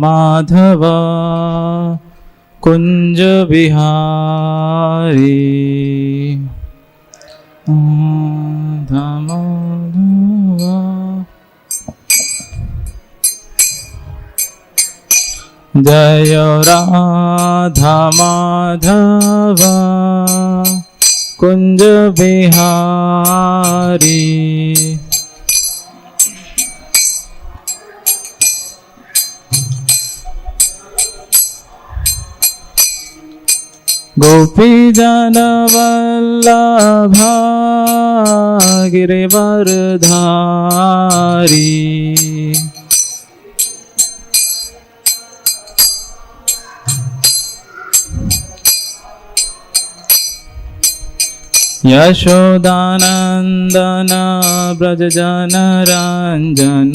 माधव कुंज बिहारी जय राधा माधव कुंज बिहारी गोपी जन वल्लभा गिरिवरधारी यशोदानंदन ब्रज जन रंजन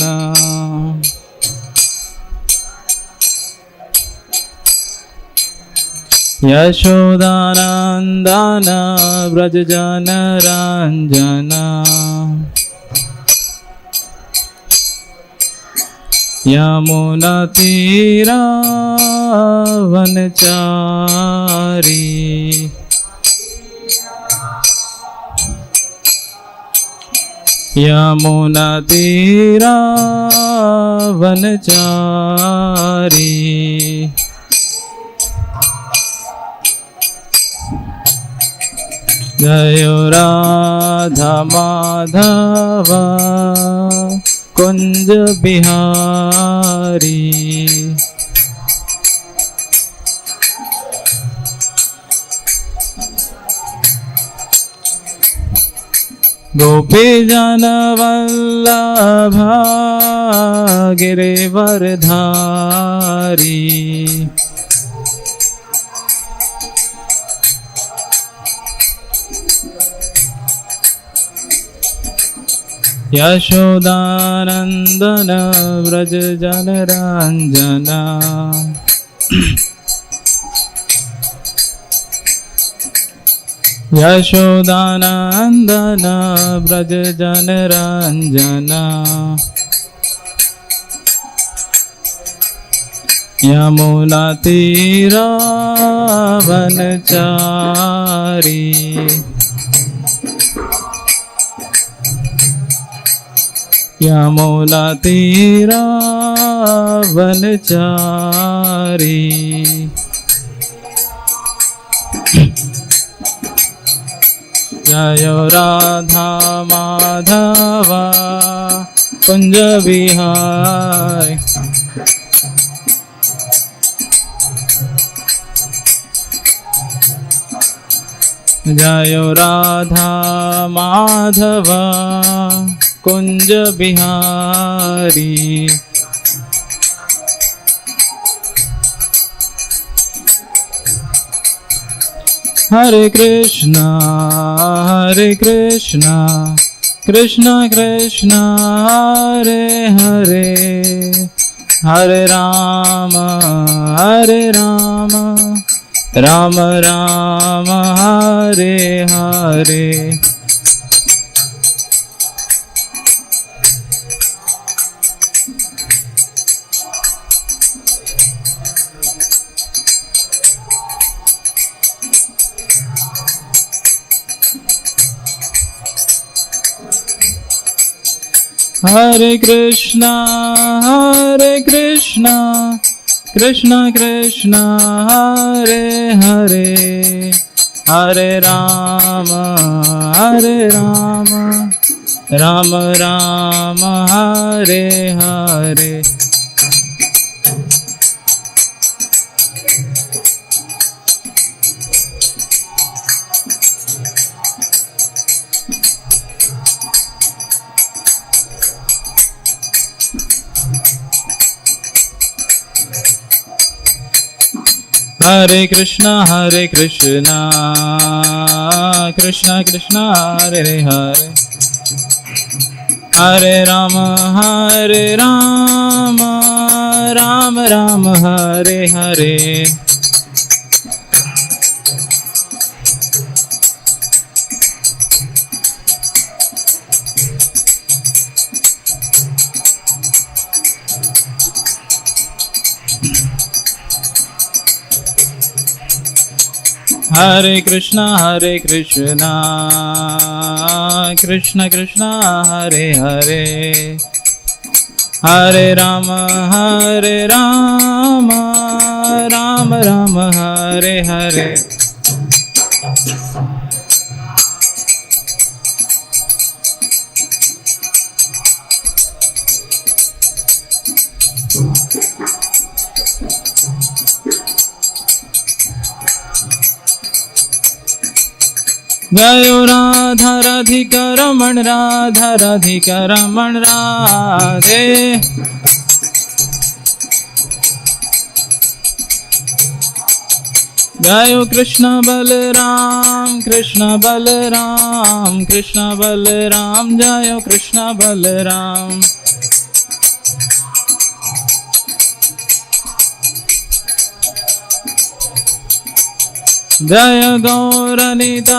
यशोदानंदन ब्रज जन रंजन यमुना तीरा वनचारी यमुना तीरा वनचारी जय राधा माधव कुंज बिहारी गोपी जन वल्लभा गिरिवरधारी यशोदानंदन ब्रज जन रंजन यशोदानंदन ब्रज जन रंजन यमुना तीरा वनचारी यमुना तीरा वनचारी जय राधा माधव कुंज बिहारी जय राधा माधव कुंज बिहारी हरे Krishna Krishna Krishna Hare Hare Hare Ram Ram Ram Hare Hare Hare Krishna Krishna Krishna Hare Hare Hare Ram Ram Ram Hare Hare Hare Krishna Krishna Krishna Hare Hare Hare Ram Ram Ram Hare Hare Hare Krishna Krishna Krishna Hare Hare, Hare Rama Rama Rama Hare Hare. जयो राधा राधिका रमण राधा राधिका रमण राधे, जयो कृष्ण बलराम जयो कृष्ण बलराम। जय गौरनिताय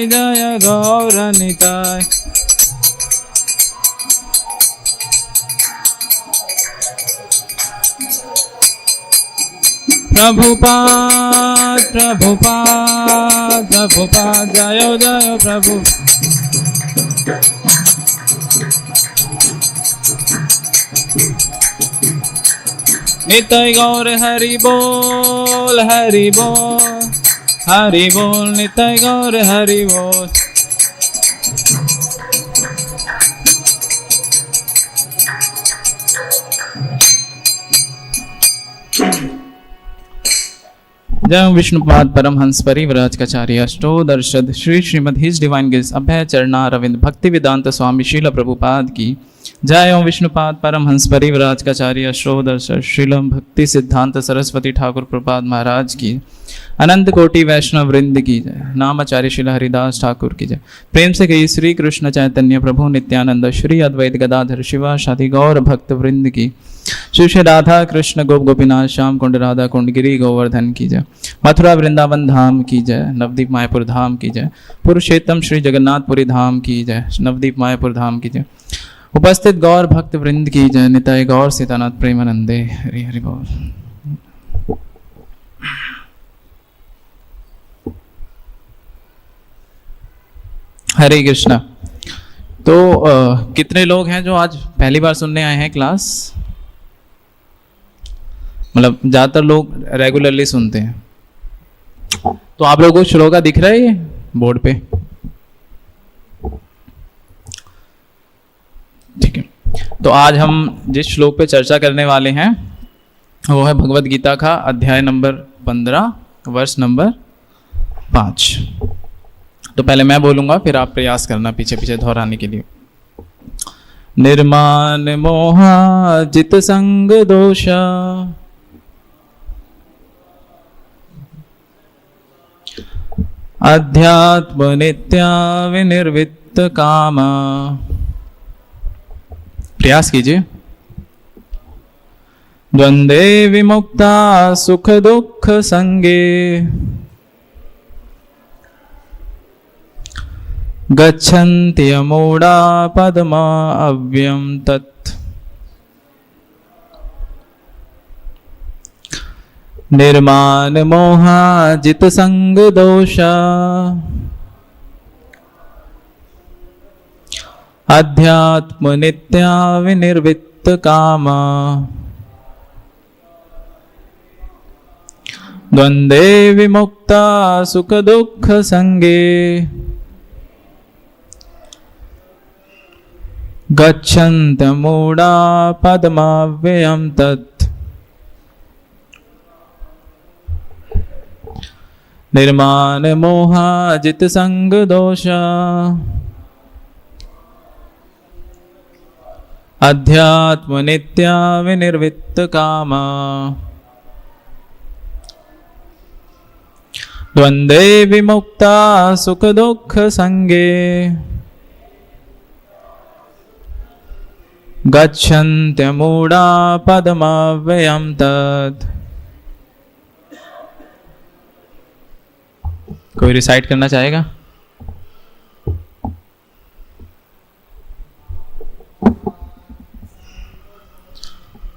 जय गौरनिताय। प्रभुपाद जय प्रभु। निताय गौर हरि बोल निताय गौर हरि बोल। जय विष्णुपाद परमहंस परिव्राजकाचार्य अष्टोदर्शद Shri Srimad his divine grace Abhay Charanaravinda भक्ति वेदांत स्वामी शील प्रभुपाद की जय। ओम विष्णुपाद परमहंस परिव्राजकाचार्य अष्टोदर्शद श्रीलम भक्ति सिद्धांत सरस्वती ठाकुर प्रभुपाद महाराज की अनंत कोटि वैष्णव वृंद की जय। नामाचार्य श्रील हरिदास ठाकुर की जय। प्रेम से कही श्री कृष्ण चैतन्य प्रभु नित्यानंद श्री अद्वैत गदाधर शिवा शादी गौर भक्त वृंद की। श्री श्री राधा कृष्ण गोप गोपीनाथ श्याम कुंड राधा कुंड गिरी गोवर्धन की जय। मथुरा वृंदावन धाम की जय। नवदीप मायापुर धाम की जय। पुरुषोत्तम श्री जगन्नाथपुरी धाम की जय। नवदीप मायापुर धाम की जय। उपस्थित गौर भक्त वृंद की जय। निताय गौर सीतानाथ प्रेमानंदे हरि हरि बोल। हरे कृष्णा। तो कितने लोग हैं जो आज पहली बार सुनने आए हैं क्लास? मतलब ज्यादातर लोग रेगुलरली सुनते हैं। तो आप लोगों को श्लोका दिख रहा है ये बोर्ड पे? ठीक है। तो आज हम जिस श्लोक पे चर्चा करने वाले हैं वो है भगवत गीता का अध्याय नंबर 15 वर्ष नंबर 5। तो पहले मैं बोलूंगा फिर आप प्रयास करना पीछे पीछे दोहराने के लिए। निर्माण मोहा जित संग दोषा अध्यात्म नित्या विनिर्वित्त कामा। प्रयास कीजिए। द्वंद्वे विमुक्ता सुख दुख संगे गच्छन्ति अमूढ़ा पद्मा अव्यम तत्। निर्माण मोहा जित संग दोषा अध्यात्म नित्या विनिर्वित्त कामा। द्वंद्वे विमुक्ता सुख दुख संगे गच्छन्त मूढ़ा पद्माव्ययम् तत्। निर्माण मोहा जित संग दोषा अध्यात्म नित्या विनिर्वित्त कामा। द्वंद्वे विमुक्ता सुख दुख संगे गच्छन्त्य मूढ़ा पद्माव्ययम् तत्। कोई रिसाइट करना चाहेगा?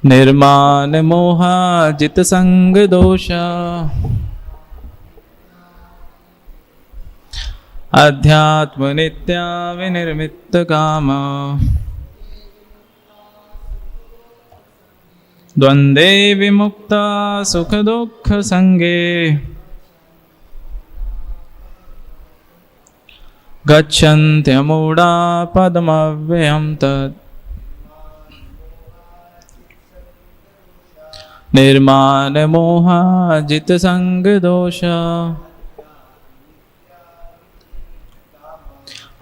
निर्माण मोहाजित संग दोषा अध्यात्म नित्या विनिर्मित काम द्वंद्वे विमुक्ता सुख दुख संगे गच्छन्त्यमूढा पदमव्ययं तत् निर्माण मोहाजित संग दोष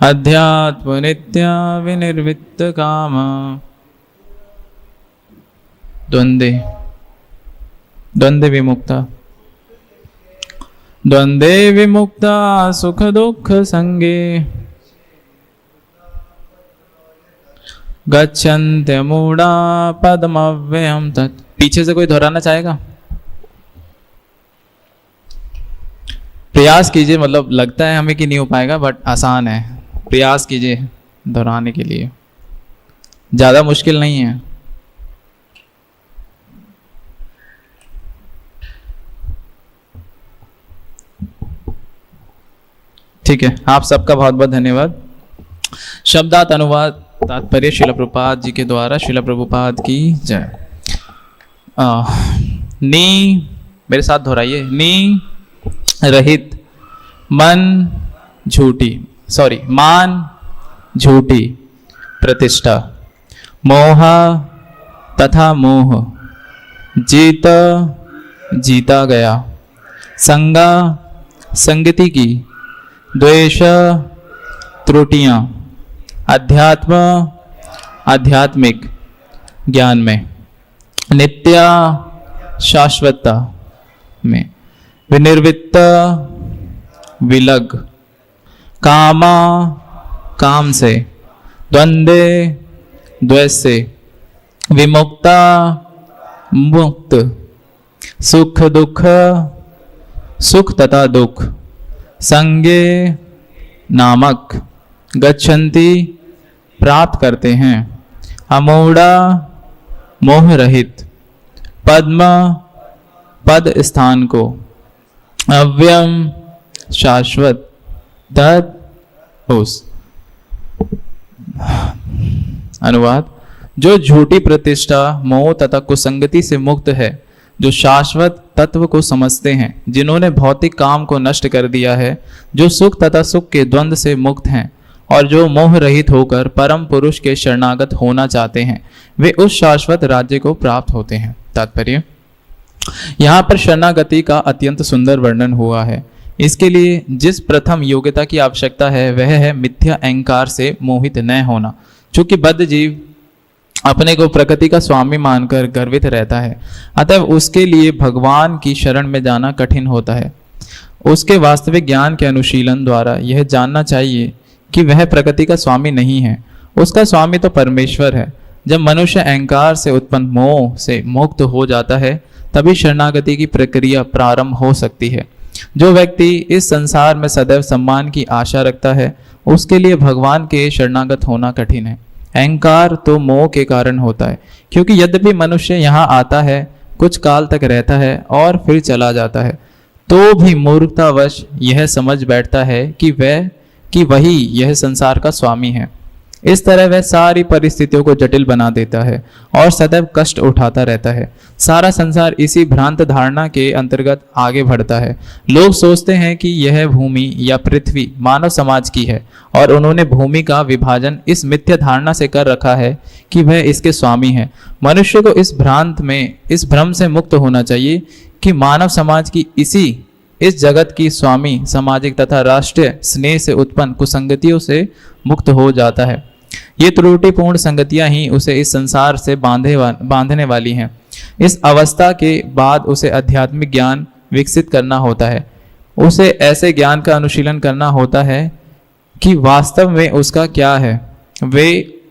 अध्यात्म नित्या विनिर्वित्त काम द्वंद्वे विमुक्ता द्वंद्वे विमुक्ता सुख दुख संगे गच्छन्त्यमूढा पदमव्ययं तत्। पीछे से कोई दोहराना चाहेगा? प्रयास कीजिए, मतलब लगता है हमें कि नहीं हो पाएगा बट आसान है, प्रयास कीजिए दोहराने के लिए, ज़्यादा मुश्किल नहीं है। ठीक है, आप सबका बहुत बहुत धन्यवाद। शब्दार्थ अनुवाद तात्पर्य श्रील प्रभुपाद जी के द्वारा। श्रील प्रभुपाद की जय। नी, मेरे साथ दोहराइए। नी रहित मन झूठी, सॉरी मान झूठी प्रतिष्ठा, मोह तथा मोह जीता गया, संगा संगति की, द्वेष त्रुटियां, अध्यात्म आध्यात्मिक ज्ञान में, नित्या शाश्वतता में, विनिर्वित्त विलग, कामा काम से, द्वंद्वे द्वेष से, विमुक्ता मुक्त, सुख दुख सुख तथा दुख, संगे नामक, गच्छन्ति प्राप्त करते हैं, अमूढ़ा मोह रहित, पद्म पद स्थान को, अव्यम शाश्वत, तत् उस। अनुवाद। जो झूठी प्रतिष्ठा मोह तथा कुसंगति से मुक्त है, जो शाश्वत तत्व को समझते हैं, जिन्होंने भौतिक काम को नष्ट कर दिया है, जो सुख तथा सुख के द्वंद्व से मुक्त हैं और जो मोह रहित होकर परम पुरुष के शरणागत होना चाहते हैं, वे उस शाश्वत राज्य को प्राप्त होते हैं। तात्पर्य। यहाँ पर शरणागति का अत्यंत सुंदर वर्णन हुआ है। इसके लिए जिस प्रथम योग्यता की आवश्यकता है वह है मिथ्या अहंकार से मोहित न होना। चूंकि बद्ध जीव अपने को प्रकृति का स्वामी मानकर गर्वित रहता है, अतः उसके लिए भगवान की शरण में जाना कठिन होता है। उसके वास्तविक ज्ञान के अनुशीलन द्वारा यह जानना चाहिए कि वह प्रकृति का स्वामी नहीं है, उसका स्वामी तो परमेश्वर है। जब मनुष्य अहंकार से उत्पन्न मोह से मुक्त हो जाता है, तभी शरणागति की प्रक्रिया प्रारंभ हो सकती है। जो व्यक्ति इस संसार में सदैव सम्मान की आशा रखता है, उसके लिए भगवान के शरणागत होना कठिन है। अहंकार तो मोह के कारण होता है, क्योंकि यद्यपि मनुष्य यहाँ आता है, कुछ काल तक रहता है और फिर चला जाता है, तो भी मूर्खतावश यह समझ बैठता है कि वही यह संसार का स्वामी है। इस तरह वह सारी परिस्थितियों को जटिल बना देता है और सदैव कष्ट उठाता रहता है। सारा संसार इसी भ्रांत धारणा के अंतर्गत आगे बढ़ता है। लोग सोचते हैं कि यह भूमि या पृथ्वी मानव समाज की है और उन्होंने भूमि का विभाजन इस मिथ्या धारणा से कर रखा है कि वह इसके स्वामी है। मनुष्य को इस भ्रम से मुक्त होना चाहिए कि मानव समाज की इस जगत की स्वामी सामाजिक तथा राष्ट्रीय स्नेह से उत्पन्न कुसंगतियों से मुक्त हो जाता है। ये त्रुटिपूर्ण संगतियां ही उसे इस संसार से बांधने वाली हैं। इस अवस्था के बाद उसे आध्यात्मिक ज्ञान विकसित करना होता है। उसे ऐसे ज्ञान का अनुशीलन करना होता है कि वास्तव में उसका क्या है, वे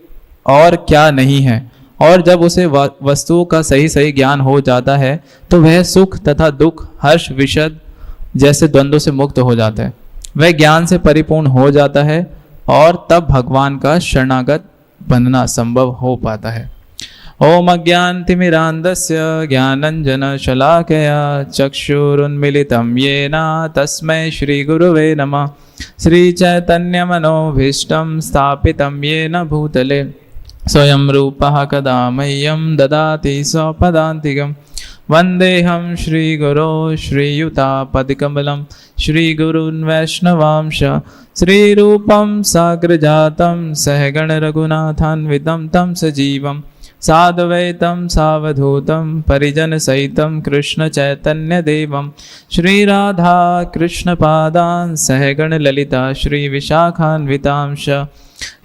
और क्या नहीं है। और जब उसे वस्तुओं का सही ज्ञान हो जाता है, तो वह सुख तथा दुख, हर्ष विषाद जैसे द्वंद्वों से मुक्त हो जाता है। वह ज्ञान से परिपूर्ण हो जाता है और तब भगवान का शरणागत बनना संभव हो पाता है। ओम अज्ञानतिमिरान्धस्य ज्ञानञ्जनशलाकया चक्षुरुन्मिलितं येन तस्मै श्रीगुरुवे नमः। श्रीचैतन्यमनोभीष्टं स्थापितं येन भूतले स्वयं रूपः कदा मह्यं ददाति स्वपदान्तिकं। वन्देऽहं श्रीगुरो श्रीयुतापदकमलं श्रीगुरून् वैष्णवांश श्रीरूपं साग्रजातं सहगणरघुनाथान्वितं तं सजीवं साद्वैतं सावधूतं परिजनसहितं कृष्णचैतन्यदेवं श्रीराधा कृष्णपादान् सहगणललिता श्रीविशाखान्वितांश।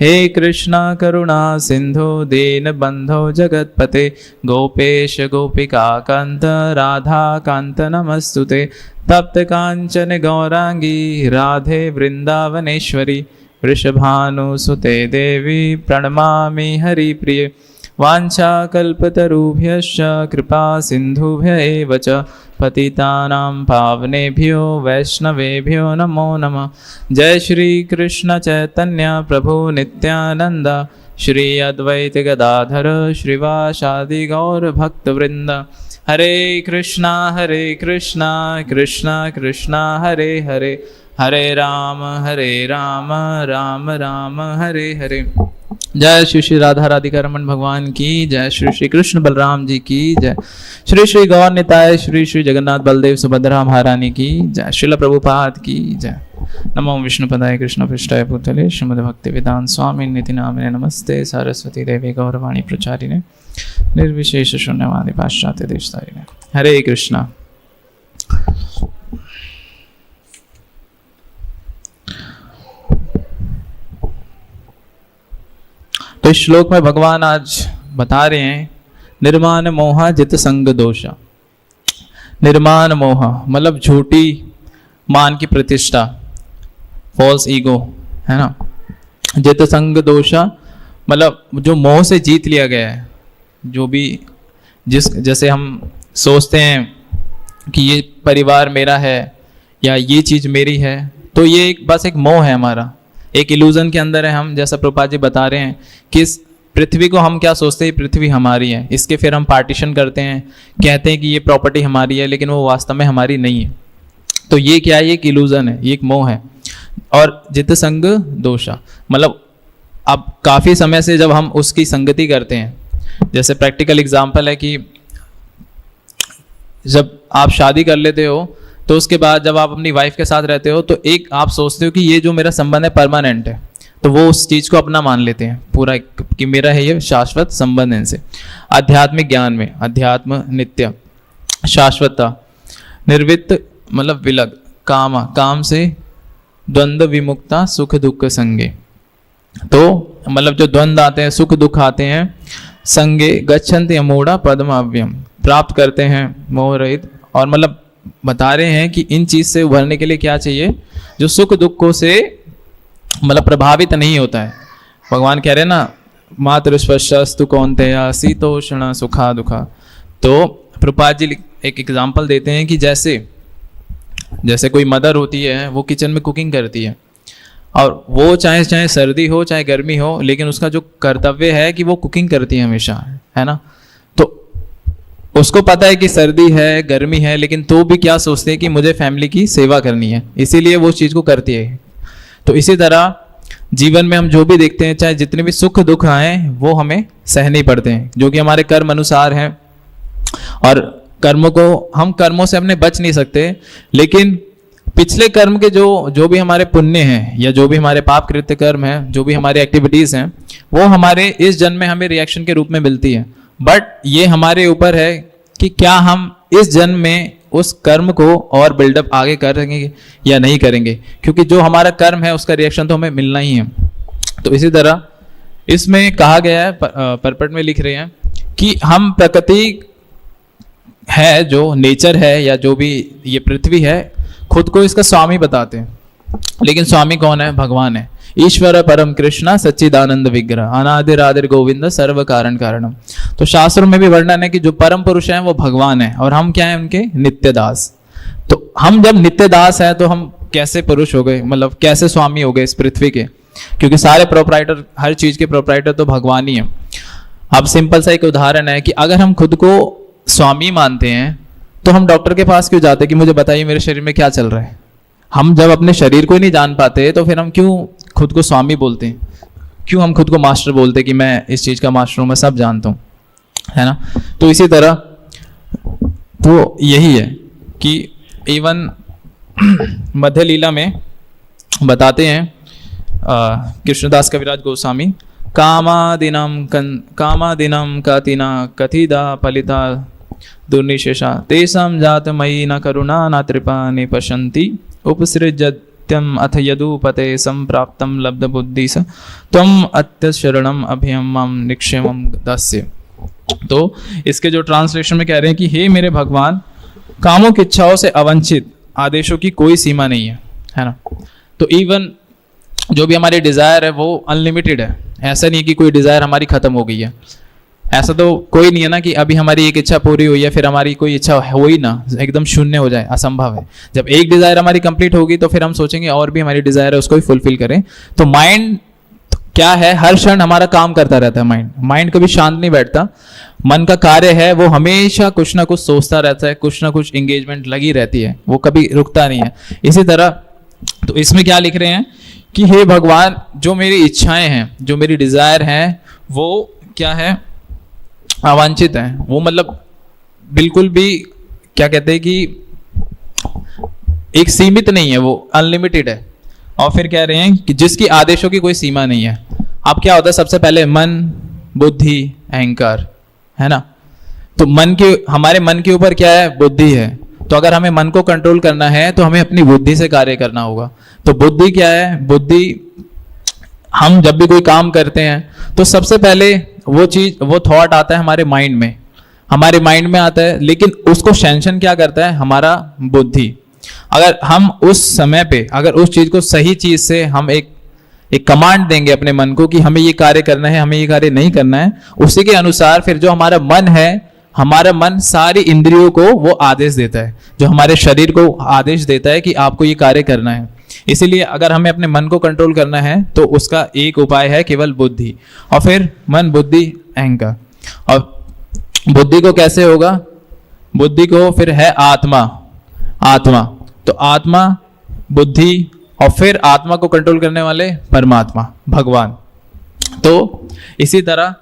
हे कृष्णा करुणा सिंधु दीनबंधो जगत्पते गोपेश गोपिका कांत राधा कांत नमस्तुते। तप्त कांचन गौरांगी राधे वृंदावनेश्वरी वृषभानुसुते देवी प्रणमामि हरिप्रिये। वाञ्छाकल्पतरुभ्यश्च कृपा सिन्धुभ्य एव च पतितानां पावनेभ्यो वैष्णवेभ्यो नमो नमः। जय श्री कृष्ण चैतन्य प्रभु नित्यानंद श्री अद्वैत गदाधर श्रीवासादि गौर भक्तवृंद। हरे कृष्णा कृष्णा कृष्णा हरे हरे हरे राम राम राम हरे हरे। जय श्री श्री राधा राधिका रमन भगवान की जय। श्री श्री कृष्ण बलराम जी की जय। श्री श्री गौर निताय श्री श्री जगन्नाथ बलदेव सुभद्रा महारानी की जय। श्रील प्रभुपाद की जय। नमो विष्णुपदाय कृष्ण पृष्ठाय भूतले श्रीमद् भक्ति वेदांत स्वामी निति नामिने नमस्ते सरस्वती देवी गौरवाणी प्रचारिणे निर्विशेष शून्यवादी पाश्चात्य देशतारिणे। हरे कृष्णा। तो इस श्लोक में भगवान आज बता रहे हैं निर्माण मोह जित संग दोष। निर्माण मोह मतलब झूठी मान की प्रतिष्ठा, फॉल्स ईगो, है ना। जित संग दोष मतलब जो मोह से जीत लिया गया है, जो भी जैसे हम सोचते हैं कि ये परिवार मेरा है या ये चीज़ मेरी है, तो ये बस एक मोह है हमारा, एक इल्यूजन के अंदर है हम। जैसा प्रभुपाद जी बता रहे हैं कि इस पृथ्वी को हम क्या सोचते हैं, पृथ्वी हमारी है, इसके फिर हम पार्टीशन करते हैं, कहते हैं कि ये प्रॉपर्टी हमारी है, लेकिन वो वास्तव में हमारी नहीं है। तो ये क्या है, ये एक इल्यूजन है, ये एक मोह है। और जित संग दोषा मतलब अब काफ़ी समय से जब हम उसकी संगति करते हैं, जैसे प्रैक्टिकल एग्जाम्पल है कि जब आप शादी कर लेते हो तो उसके बाद जब आप अपनी वाइफ के साथ रहते हो तो एक आप सोचते हो कि ये जो मेरा संबंध है परमानेंट है, तो वो उस चीज़ को अपना मान लेते हैं पूरा कि मेरा है ये शाश्वत संबंध है इनसे। आध्यात्मिक ज्ञान में अध्यात्म नित्य, शाश्वतता, निर्वित्त मतलब विलग, काम से द्वंद्व विमुक्ता सुख दुख संगे। तो मतलब जो द्वंद्व आते हैं, सुख दुख आते हैं, संगे गच्छन्ति अमूढ़ा पद्माव्यम प्राप्त करते हैं मोह रहित। और मतलब बता रहे हैं कि इन चीज से उभरने के लिए क्या चाहिए, जो सुख दुखों से मतलब प्रभावित नहीं होता है। भगवान कह रहे हैं ना, मातृ स्पर्शस्तु कौन्तेय शीतोष्ण सुखा दुखा। तो प्रभुपाद जी एक एग्जाम्पल देते हैं कि जैसे कोई मदर होती है, वो किचन में कुकिंग करती है, और वो चाहे सर्दी हो चाहे गर्मी हो, लेकिन उसका जो कर्तव्य है कि वो कुकिंग करती है हमेशा, है ना। तो उसको पता है कि सर्दी है गर्मी है, लेकिन तो भी क्या सोचते हैं कि मुझे फैमिली की सेवा करनी है, इसीलिए वो चीज़ को करती है। तो इसी तरह जीवन में हम जो भी देखते हैं, चाहे जितने भी सुख दुख आए, वो हमें सहने पड़ते हैं, जो कि हमारे कर्म अनुसार हैं। और हम कर्मों से अपने बच नहीं सकते, लेकिन पिछले कर्म के जो भी हमारे पुण्य हैं या जो भी हमारे पाप कृत्य कर्म हैं, जो भी हमारी एक्टिविटीज़ हैं, वो हमारे इस जन्म में हमें रिएक्शन के रूप में मिलती है। बट ये हमारे ऊपर है कि क्या हम इस जन्म में उस कर्म को और बिल्डअप आगे करेंगे या नहीं करेंगे, क्योंकि जो हमारा कर्म है उसका रिएक्शन तो हमें मिलना ही है। तो इसी तरह इसमें कहा गया है, परपट में लिख रहे हैं कि हम प्रकृति है, जो नेचर है या जो भी ये पृथ्वी है, खुद को इसका स्वामी बताते हैं, लेकिन स्वामी कौन है? भगवान है। ईश्वर परम कृष्ण सच्चिदानंद विग्रह अनादिर आदिर गोविंद सर्व कारण कारणम। तो शास्त्रों में भी वर्णन है कि जो परम पुरुष हैं वो भगवान है, और हम क्या हैं? उनके नित्य दास। तो हम जब नित्य दास हैं तो हम कैसे पुरुष हो गए, मतलब कैसे स्वामी हो गए इस पृथ्वी के? क्योंकि सारे प्रोप्राइटर, हर चीज के प्रोप्राइटर तो भगवान ही है। अब सिंपल सा एक उदाहरण है कि अगर हम खुद को स्वामी मानते हैं तो हम डॉक्टर के पास क्यों जाते हैं कि मुझे बताइए मेरे शरीर में क्या चल रहा है। हम जब अपने शरीर को ही नहीं जान पाते तो फिर हम क्यों खुद को स्वामी बोलते हैं, क्यों हम खुद को मास्टर बोलते हैं कि मैं इस चीज़ का मास्टर हूँ, मैं सब जानता हूँ, है ना। तो इसी तरह तो यही है कि इवन मध्य लीला में बताते हैं कृष्णदास कविराज गोस्वामी, कामादिनम कतिना कथिदा फलिता दुर्निशेषा तेषां जातमयी न करुणा न कृपा निपशन्ति उपसृजत्यम अथ यदुपते संप्राप्तम लब्ध बुद्धि स त्वम अत्यशरणम अभयमम निक्षेमम दस्य। तो इसके जो ट्रांसलेशन में कह रहे हैं कि हे मेरे भगवान, कामों की इच्छाओं से अवंचित आदेशों की कोई सीमा नहीं है ना। तो इवन जो भी हमारे डिज़ायर है वो अनलिमिटेड है, ऐसा नहीं कि कोई डिज़ायर हमारी ख़त्म हो गई है। ऐसा तो कोई नहीं है ना कि अभी हमारी एक इच्छा पूरी हुई है फिर हमारी कोई इच्छा हो ही ना, एकदम शून्य हो जाए, असंभव है। जब एक डिज़ायर हमारी कंप्लीट होगी तो फिर हम सोचेंगे और भी हमारी डिज़ायर है उसको भी फुलफिल करें। तो माइंड क्या है, हर क्षण हमारा काम करता रहता है। माइंड कभी शांत नहीं बैठता। मन का कार्य है वो हमेशा कुछ ना कुछ सोचता रहता है, कुछ ना कुछ एंगेजमेंट लगी रहती है, वो कभी रुकता नहीं है। इसी तरह तो इसमें क्या लिख रहे हैं कि हे भगवान, जो मेरी इच्छाएं हैं, जो मेरी डिजायर हैं, वो क्या है, अवांछित है। वो मतलब बिल्कुल भी क्या कहते हैं कि एक सीमित नहीं है, वो अनलिमिटेड है। और फिर कह रहे हैं कि जिसकी आदेशों की कोई सीमा नहीं है। अब क्या होता है, सबसे पहले मन, बुद्धि, अहंकार, है ना। तो हमारे मन के ऊपर क्या है, बुद्धि है। तो अगर हमें मन को कंट्रोल करना है तो हमें अपनी बुद्धि से कार्य करना होगा। तो बुद्धि क्या है, बुद्धि, हम जब भी कोई काम करते हैं तो सबसे पहले वो थॉट आता है हमारे माइंड में आता है, लेकिन उसको सैंक्शन क्या करता है, हमारा बुद्धि। अगर हम उस समय पे अगर उस चीज को सही चीज से हम एक कमांड देंगे अपने मन को कि हमें ये कार्य करना है, हमें ये कार्य नहीं करना है, उसी के अनुसार फिर जो हमारा मन है, हमारा मन सारी इंद्रियों को वो आदेश देता है, जो हमारे शरीर को आदेश देता है कि आपको ये कार्य करना है। इसीलिए अगर हमें अपने मन को कंट्रोल करना है तो उसका एक उपाय है केवल बुद्धि, और फिर मन, बुद्धि, अहंकार। और बुद्धि को कैसे होगा, बुद्धि को फिर है आत्मा। तो आत्मा, बुद्धि, और फिर आत्मा को कंट्रोल करने वाले परमात्मा, भगवान। तो इसी तरह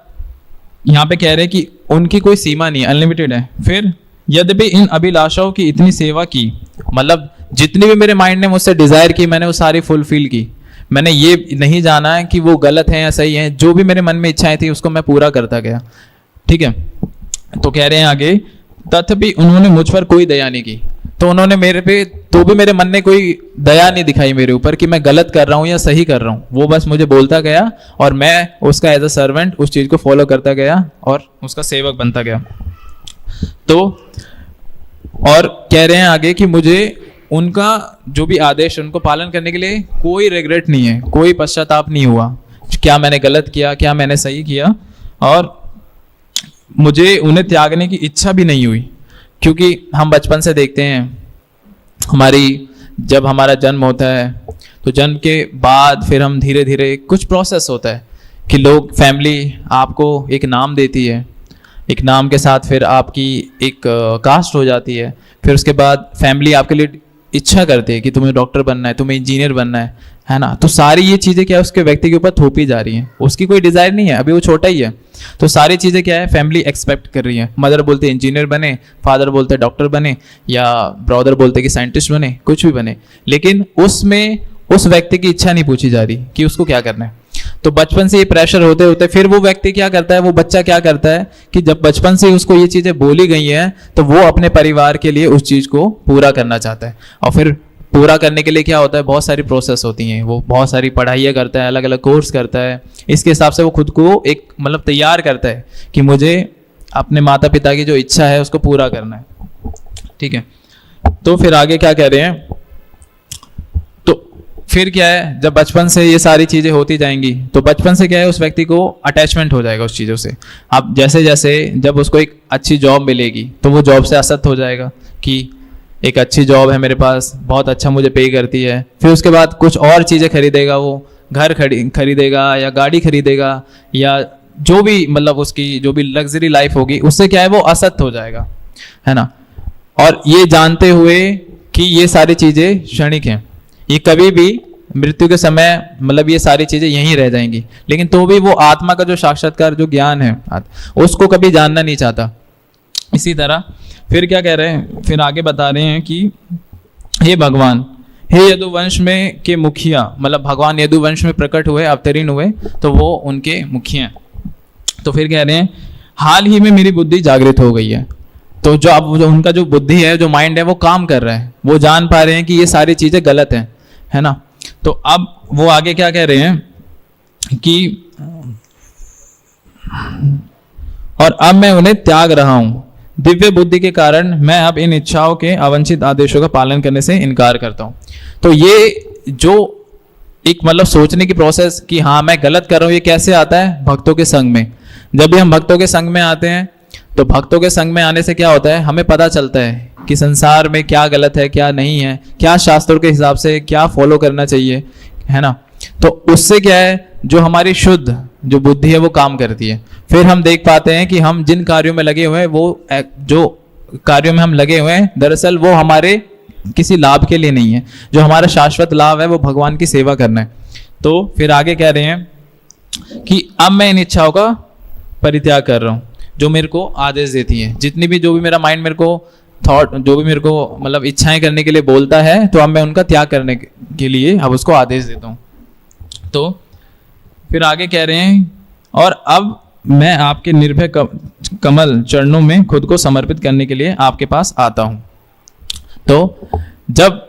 यहाँ पे कह रहे हैं कि उनकी कोई सीमा नहीं, अनलिमिटेड है। फिर यद्यपि इन अभिलाषाओं की इतनी सेवा की, मतलब जितनी भी मेरे माइंड ने मुझसे डिजायर की मैंने वो सारी फुलफिल की। मैंने ये नहीं जाना है कि वो गलत है या सही है, जो भी मेरे मन में इच्छाएं थी उसको मैं पूरा करता गया, ठीक है। तो कह रहे हैं आगे, तथापि उन्होंने मुझ पर कोई दया नहीं की। तो उन्होंने मेरे पे, तो भी मेरे मन ने कोई दया नहीं दिखाई मेरे ऊपर कि मैं गलत कर रहा हूँ या सही कर रहा हूँ। वो बस मुझे बोलता गया और मैं उसका एज अ सर्वेंट उस चीज को फॉलो करता गया और उसका सेवक बनता गया। तो और कह रहे हैं आगे कि मुझे उनका जो भी आदेश उनको पालन करने के लिए कोई रिग्रेट नहीं है, कोई पश्चाताप नहीं हुआ, क्या मैंने गलत किया, क्या मैंने सही किया, और मुझे उन्हें त्यागने की इच्छा भी नहीं हुई। क्योंकि हम बचपन से देखते हैं, जब हमारा जन्म होता है तो जन्म के बाद फिर हम धीरे धीरे कुछ प्रोसेस होता है कि लोग, फैमिली आपको एक नाम देती है, एक नाम के साथ फिर आपकी एक कास्ट हो जाती है। फिर उसके बाद फैमिली आपके लिए इच्छा करती है कि तुम्हें डॉक्टर बनना है, तुम्हें इंजीनियर बनना है ना। तो सारी ये चीज़ें क्या है, उसके व्यक्ति के ऊपर थोपी जा रही हैं। उसकी कोई डिज़ायर नहीं है, अभी वो छोटा ही है। तो सारी चीज़ें क्या है, फैमिली एक्सपेक्ट कर रही है। मदर बोलते हैं इंजीनियर बने, फादर बोलते हैं डॉक्टर बने, या ब्रदर बोलते हैं कि साइंटिस्ट बने, कुछ भी बने, लेकिन उसमें उस व्यक्ति की इच्छा नहीं पूछी जा रही कि उसको क्या करना है। तो बचपन से ये प्रेशर होते होते फिर वो व्यक्ति क्या करता है, वो बच्चा क्या करता है कि जब बचपन से उसको ये चीज़ें बोली गई हैं तो वो अपने परिवार के लिए उस चीज़ को पूरा करना चाहता है। और फिर पूरा करने के लिए क्या होता है, बहुत सारी प्रोसेस होती हैं, वो बहुत सारी पढ़ाइयाँ करता है, अलग अलग कोर्स करता है। इसके हिसाब से वो खुद को एक मतलब तैयार करता है कि मुझे अपने माता पिता की जो इच्छा है उसको पूरा करना है, ठीक है। तो फिर आगे क्या कह रहे हैं, तो फिर क्या है, जब बचपन से ये सारी चीज़ें होती जाएंगी तो बचपन से क्या है, उस व्यक्ति को अटैचमेंट हो जाएगा उस चीज़ों से। अब जैसे जैसे जब उसको एक अच्छी जॉब मिलेगी तो वो जॉब से असक्त हो जाएगा कि एक अच्छी जॉब है मेरे पास, बहुत अच्छा मुझे पे करती है। फिर उसके बाद कुछ और चीज़ें खरीदेगा, वो घर खरीदेगा या गाड़ी खरीदेगा या जो भी मतलब उसकी जो भी लग्जरी लाइफ होगी उससे क्या है वो असत हो जाएगा, है ना। और ये जानते हुए कि ये सारी चीजें क्षणिक हैं, ये कभी भी मृत्यु के समय मतलब ये सारी चीजें यहीं रह जाएंगी, लेकिन तो भी वो आत्मा का जो साक्षात्कार जो ज्ञान है उसको कभी जानना नहीं चाहता। इसी तरह फिर क्या कह रहे हैं, फिर आगे बता रहे हैं कि हे भगवान, हे यदुवंश में के मुखिया, मतलब भगवान यदुवंश में प्रकट हुए, अवतरीन हुए, तो वो उनके मुखिया हैं। तो फिर कह रहे हैं हाल ही में मेरी बुद्धि जागृत हो गई है। तो जो अब जो उनका जो बुद्धि है, जो माइंड है, वो काम कर रहा है, वो जान पा रहे हैं कि ये सारी चीजें गलत हैं, है ना। तो अब वो आगे क्या कह रहे हैं कि और अब मैं उन्हें त्याग रहा हूं, दिव्य बुद्धि के कारण मैं अब इन इच्छाओं के अवांछित आदेशों का पालन करने से इनकार करता हूं। तो ये जो एक मतलब सोचने की प्रोसेस कि हाँ मैं गलत कर रहा हूं, ये कैसे आता है? भक्तों के संग में। जब भी हम भक्तों के संग में आते हैं तो भक्तों के संग में आने से क्या होता है, हमें पता चलता है कि संसार में क्या गलत है, क्या नहीं है, क्या शास्त्रों के हिसाब से क्या फॉलो करना चाहिए, है ना। तो उससे क्या है, जो हमारी शुद्ध जो बुद्धि है वो काम करती है। फिर हम देख पाते हैं कि हम जिन कार्यों में लगे हुए हैं, वो जो कार्यों में हम लगे हुए हैं दरअसल वो हमारे किसी लाभ के लिए नहीं है। जो हमारा शाश्वत लाभ है वो भगवान की सेवा करना है। तो फिर आगे कह रहे हैं कि अब मैं इन इच्छाओं का परित्याग कर रहा हूं जो मेरे को आदेश देती है। जितनी भी जो भी मेरा माइंड मेरे को थॉट, जो भी मेरे को मतलब इच्छाएं करने के लिए बोलता है, तो अब मैं उनका त्याग करने के लिए अब उसको आदेश देता हूं। तो फिर आगे कह रहे हैं और अब मैं आपके निर्भय कमल चरणों में खुद को समर्पित करने के लिए आपके पास आता हूं। तो जब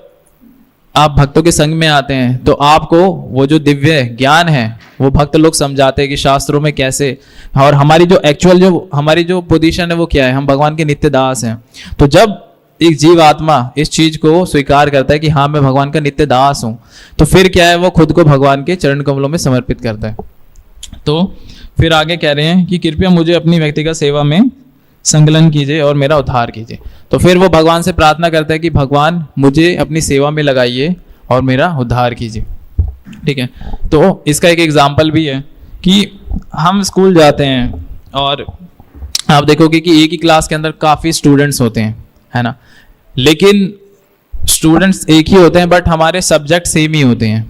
आप भक्तों के संग में आते हैं तो आपको वो जो दिव्य ज्ञान है वो भक्त लोग समझाते हैं कि शास्त्रों में कैसे, और हमारी जो एक्चुअल जो हमारी जो पोजीशन है वो क्या है, हम भगवान के नित्य दास हैं। तो जब एक जीव आत्मा इस चीज को स्वीकार करता है कि हाँ मैं भगवान का नित्य दास हूं, तो फिर क्या है, वो खुद को भगवान के चरण कमलों में समर्पित करता है। तो फिर आगे कह रहे हैं कि कृपया मुझे अपनी व्यक्तिगत सेवा में संकलन कीजिए और मेरा उद्धार कीजिए। तो फिर वो भगवान से प्रार्थना करता है कि भगवान मुझे अपनी सेवा में लगाइए और मेरा उद्धार कीजिए। ठीक है। तो इसका एक एग्जाम्पल भी है कि हम स्कूल जाते हैं और आप देखोगे कि एक ही क्लास के अंदर काफ़ी स्टूडेंट्स होते हैं, है ना। लेकिन स्टूडेंट्स एक ही होते हैं बट हमारे सब्जेक्ट सेम ही होते हैं।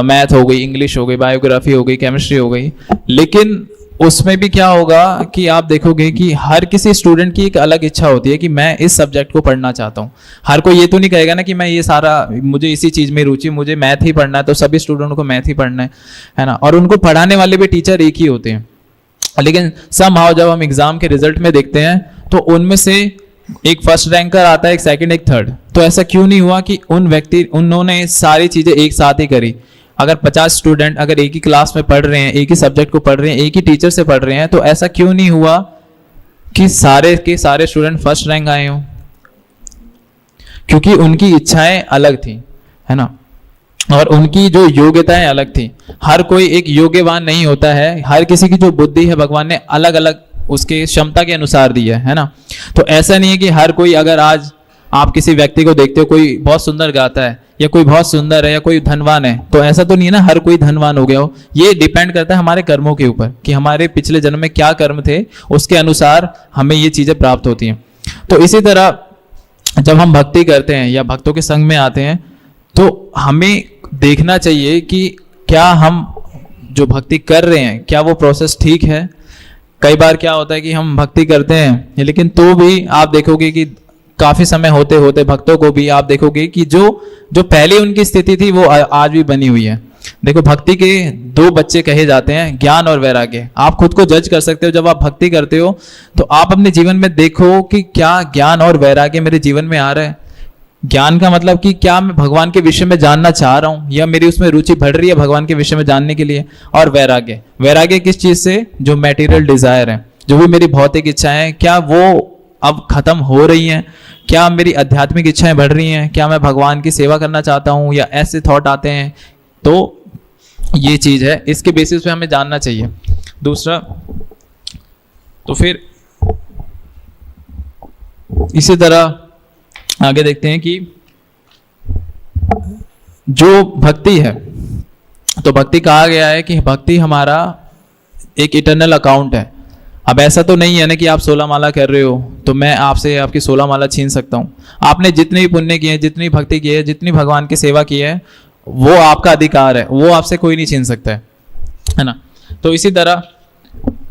मैथ हो गई, इंग्लिश हो गई, बायोग्राफी हो गई, केमिस्ट्री हो गई। लेकिन उसमें भी क्या होगा कि आप देखोगे कि हर किसी स्टूडेंट की एक अलग इच्छा होती है कि मैं इस सब्जेक्ट को पढ़ना चाहता हूँ। हर कोई ये तो नहीं कहेगा ना कि मैं ये सारा, मुझे इसी चीज़ में रुचि, मुझे मैथ ही पढ़ना है, तो सभी स्टूडेंट को मैथ ही पढ़ना है ना। और उनको पढ़ाने वाले भी टीचर एक ही होते हैं। लेकिन समहाउ जब हम एग्जाम के रिजल्ट में देखते हैं तो उनमें से एक फर्स्ट रैंकर आता है, एक सेकंड, एक थर्ड। तो ऐसा क्यों नहीं हुआ कि उन्होंने सारी चीजें एक साथ ही करी? अगर 50 स्टूडेंट अगर एक ही क्लास में पढ़ रहे हैं, एक ही सब्जेक्ट को पढ़ रहे हैं, एक ही टीचर से पढ़ रहे हैं, तो ऐसा क्यों नहीं हुआ कि सारे के सारे स्टूडेंट फर्स्ट रैंक आए हों? क्योंकि उनकी इच्छाएं अलग थी, है ना, और उनकी जो योग्यताएं अलग थी। हर कोई एक योग्यवान नहीं होता है। हर किसी की जो बुद्धि है भगवान ने अलग अलग उसके क्षमता के अनुसार दी है ना। तो ऐसा नहीं है कि हर कोई, अगर आज आप किसी व्यक्ति को देखते हो कोई बहुत सुंदर गाता है या कोई बहुत सुंदर है या कोई धनवान है, तो ऐसा तो नहीं है ना हर कोई धनवान हो गया हो। ये डिपेंड करता है हमारे कर्मों के ऊपर कि हमारे पिछले जन्म में क्या कर्म थे, उसके अनुसार हमें ये चीजें प्राप्त होती हैं। तो इसी तरह जब हम भक्ति करते हैं या भक्तों के संग में आते हैं तो हमें देखना चाहिए कि क्या हम जो भक्ति कर रहे हैं क्या वो प्रोसेस ठीक है। कई बार क्या होता है कि हम भक्ति करते हैं लेकिन तो भी आप देखोगे कि काफी समय होते होते भक्तों को भी आप देखोगे कि जो पहले उनकी स्थिति थी वो आज भी बनी हुई है। देखो, भक्ति के 2 बच्चे कहे जाते हैं, ज्ञान और वैराग्य। आप खुद को जज कर सकते हो जब आप भक्ति करते हो तो आप अपने जीवन में देखो कि क्या ज्ञान और वैराग्य मेरे जीवन में आ रहा है। ज्ञान का मतलब कि क्या मैं भगवान के विषय में जानना चाह रहा हूं या मेरी उसमें रुचि बढ़ रही है भगवान के विषय में जानने के लिए। और वैराग्य किस चीज से? जो मैटेरियल डिजायर है, जो भी मेरी भौतिक इच्छाएं, क्या वो अब खत्म हो रही हैं? क्या मेरी आध्यात्मिक इच्छाएं बढ़ रही हैं? क्या मैं भगवान की सेवा करना चाहता हूं या ऐसे थॉट आते हैं? तो ये चीज है, इसके बेसिस पे हमें जानना चाहिए। दूसरा, तो फिर इसी तरह आगे देखते हैं कि जो भक्ति है, तो भक्ति कहा गया है कि भक्ति हमारा एक इटर्नल अकाउंट है। अब ऐसा तो नहीं है ना कि आप 16 माला कर रहे हो तो मैं आपसे आपकी 16 माला छीन सकता हूँ। आपने जितने भी पुण्य किए, जितनी भक्ति की है, जितनी भगवान की सेवा की है, वो आपका अधिकार है, वो आपसे कोई नहीं छीन सकता है ना। तो इसी तरह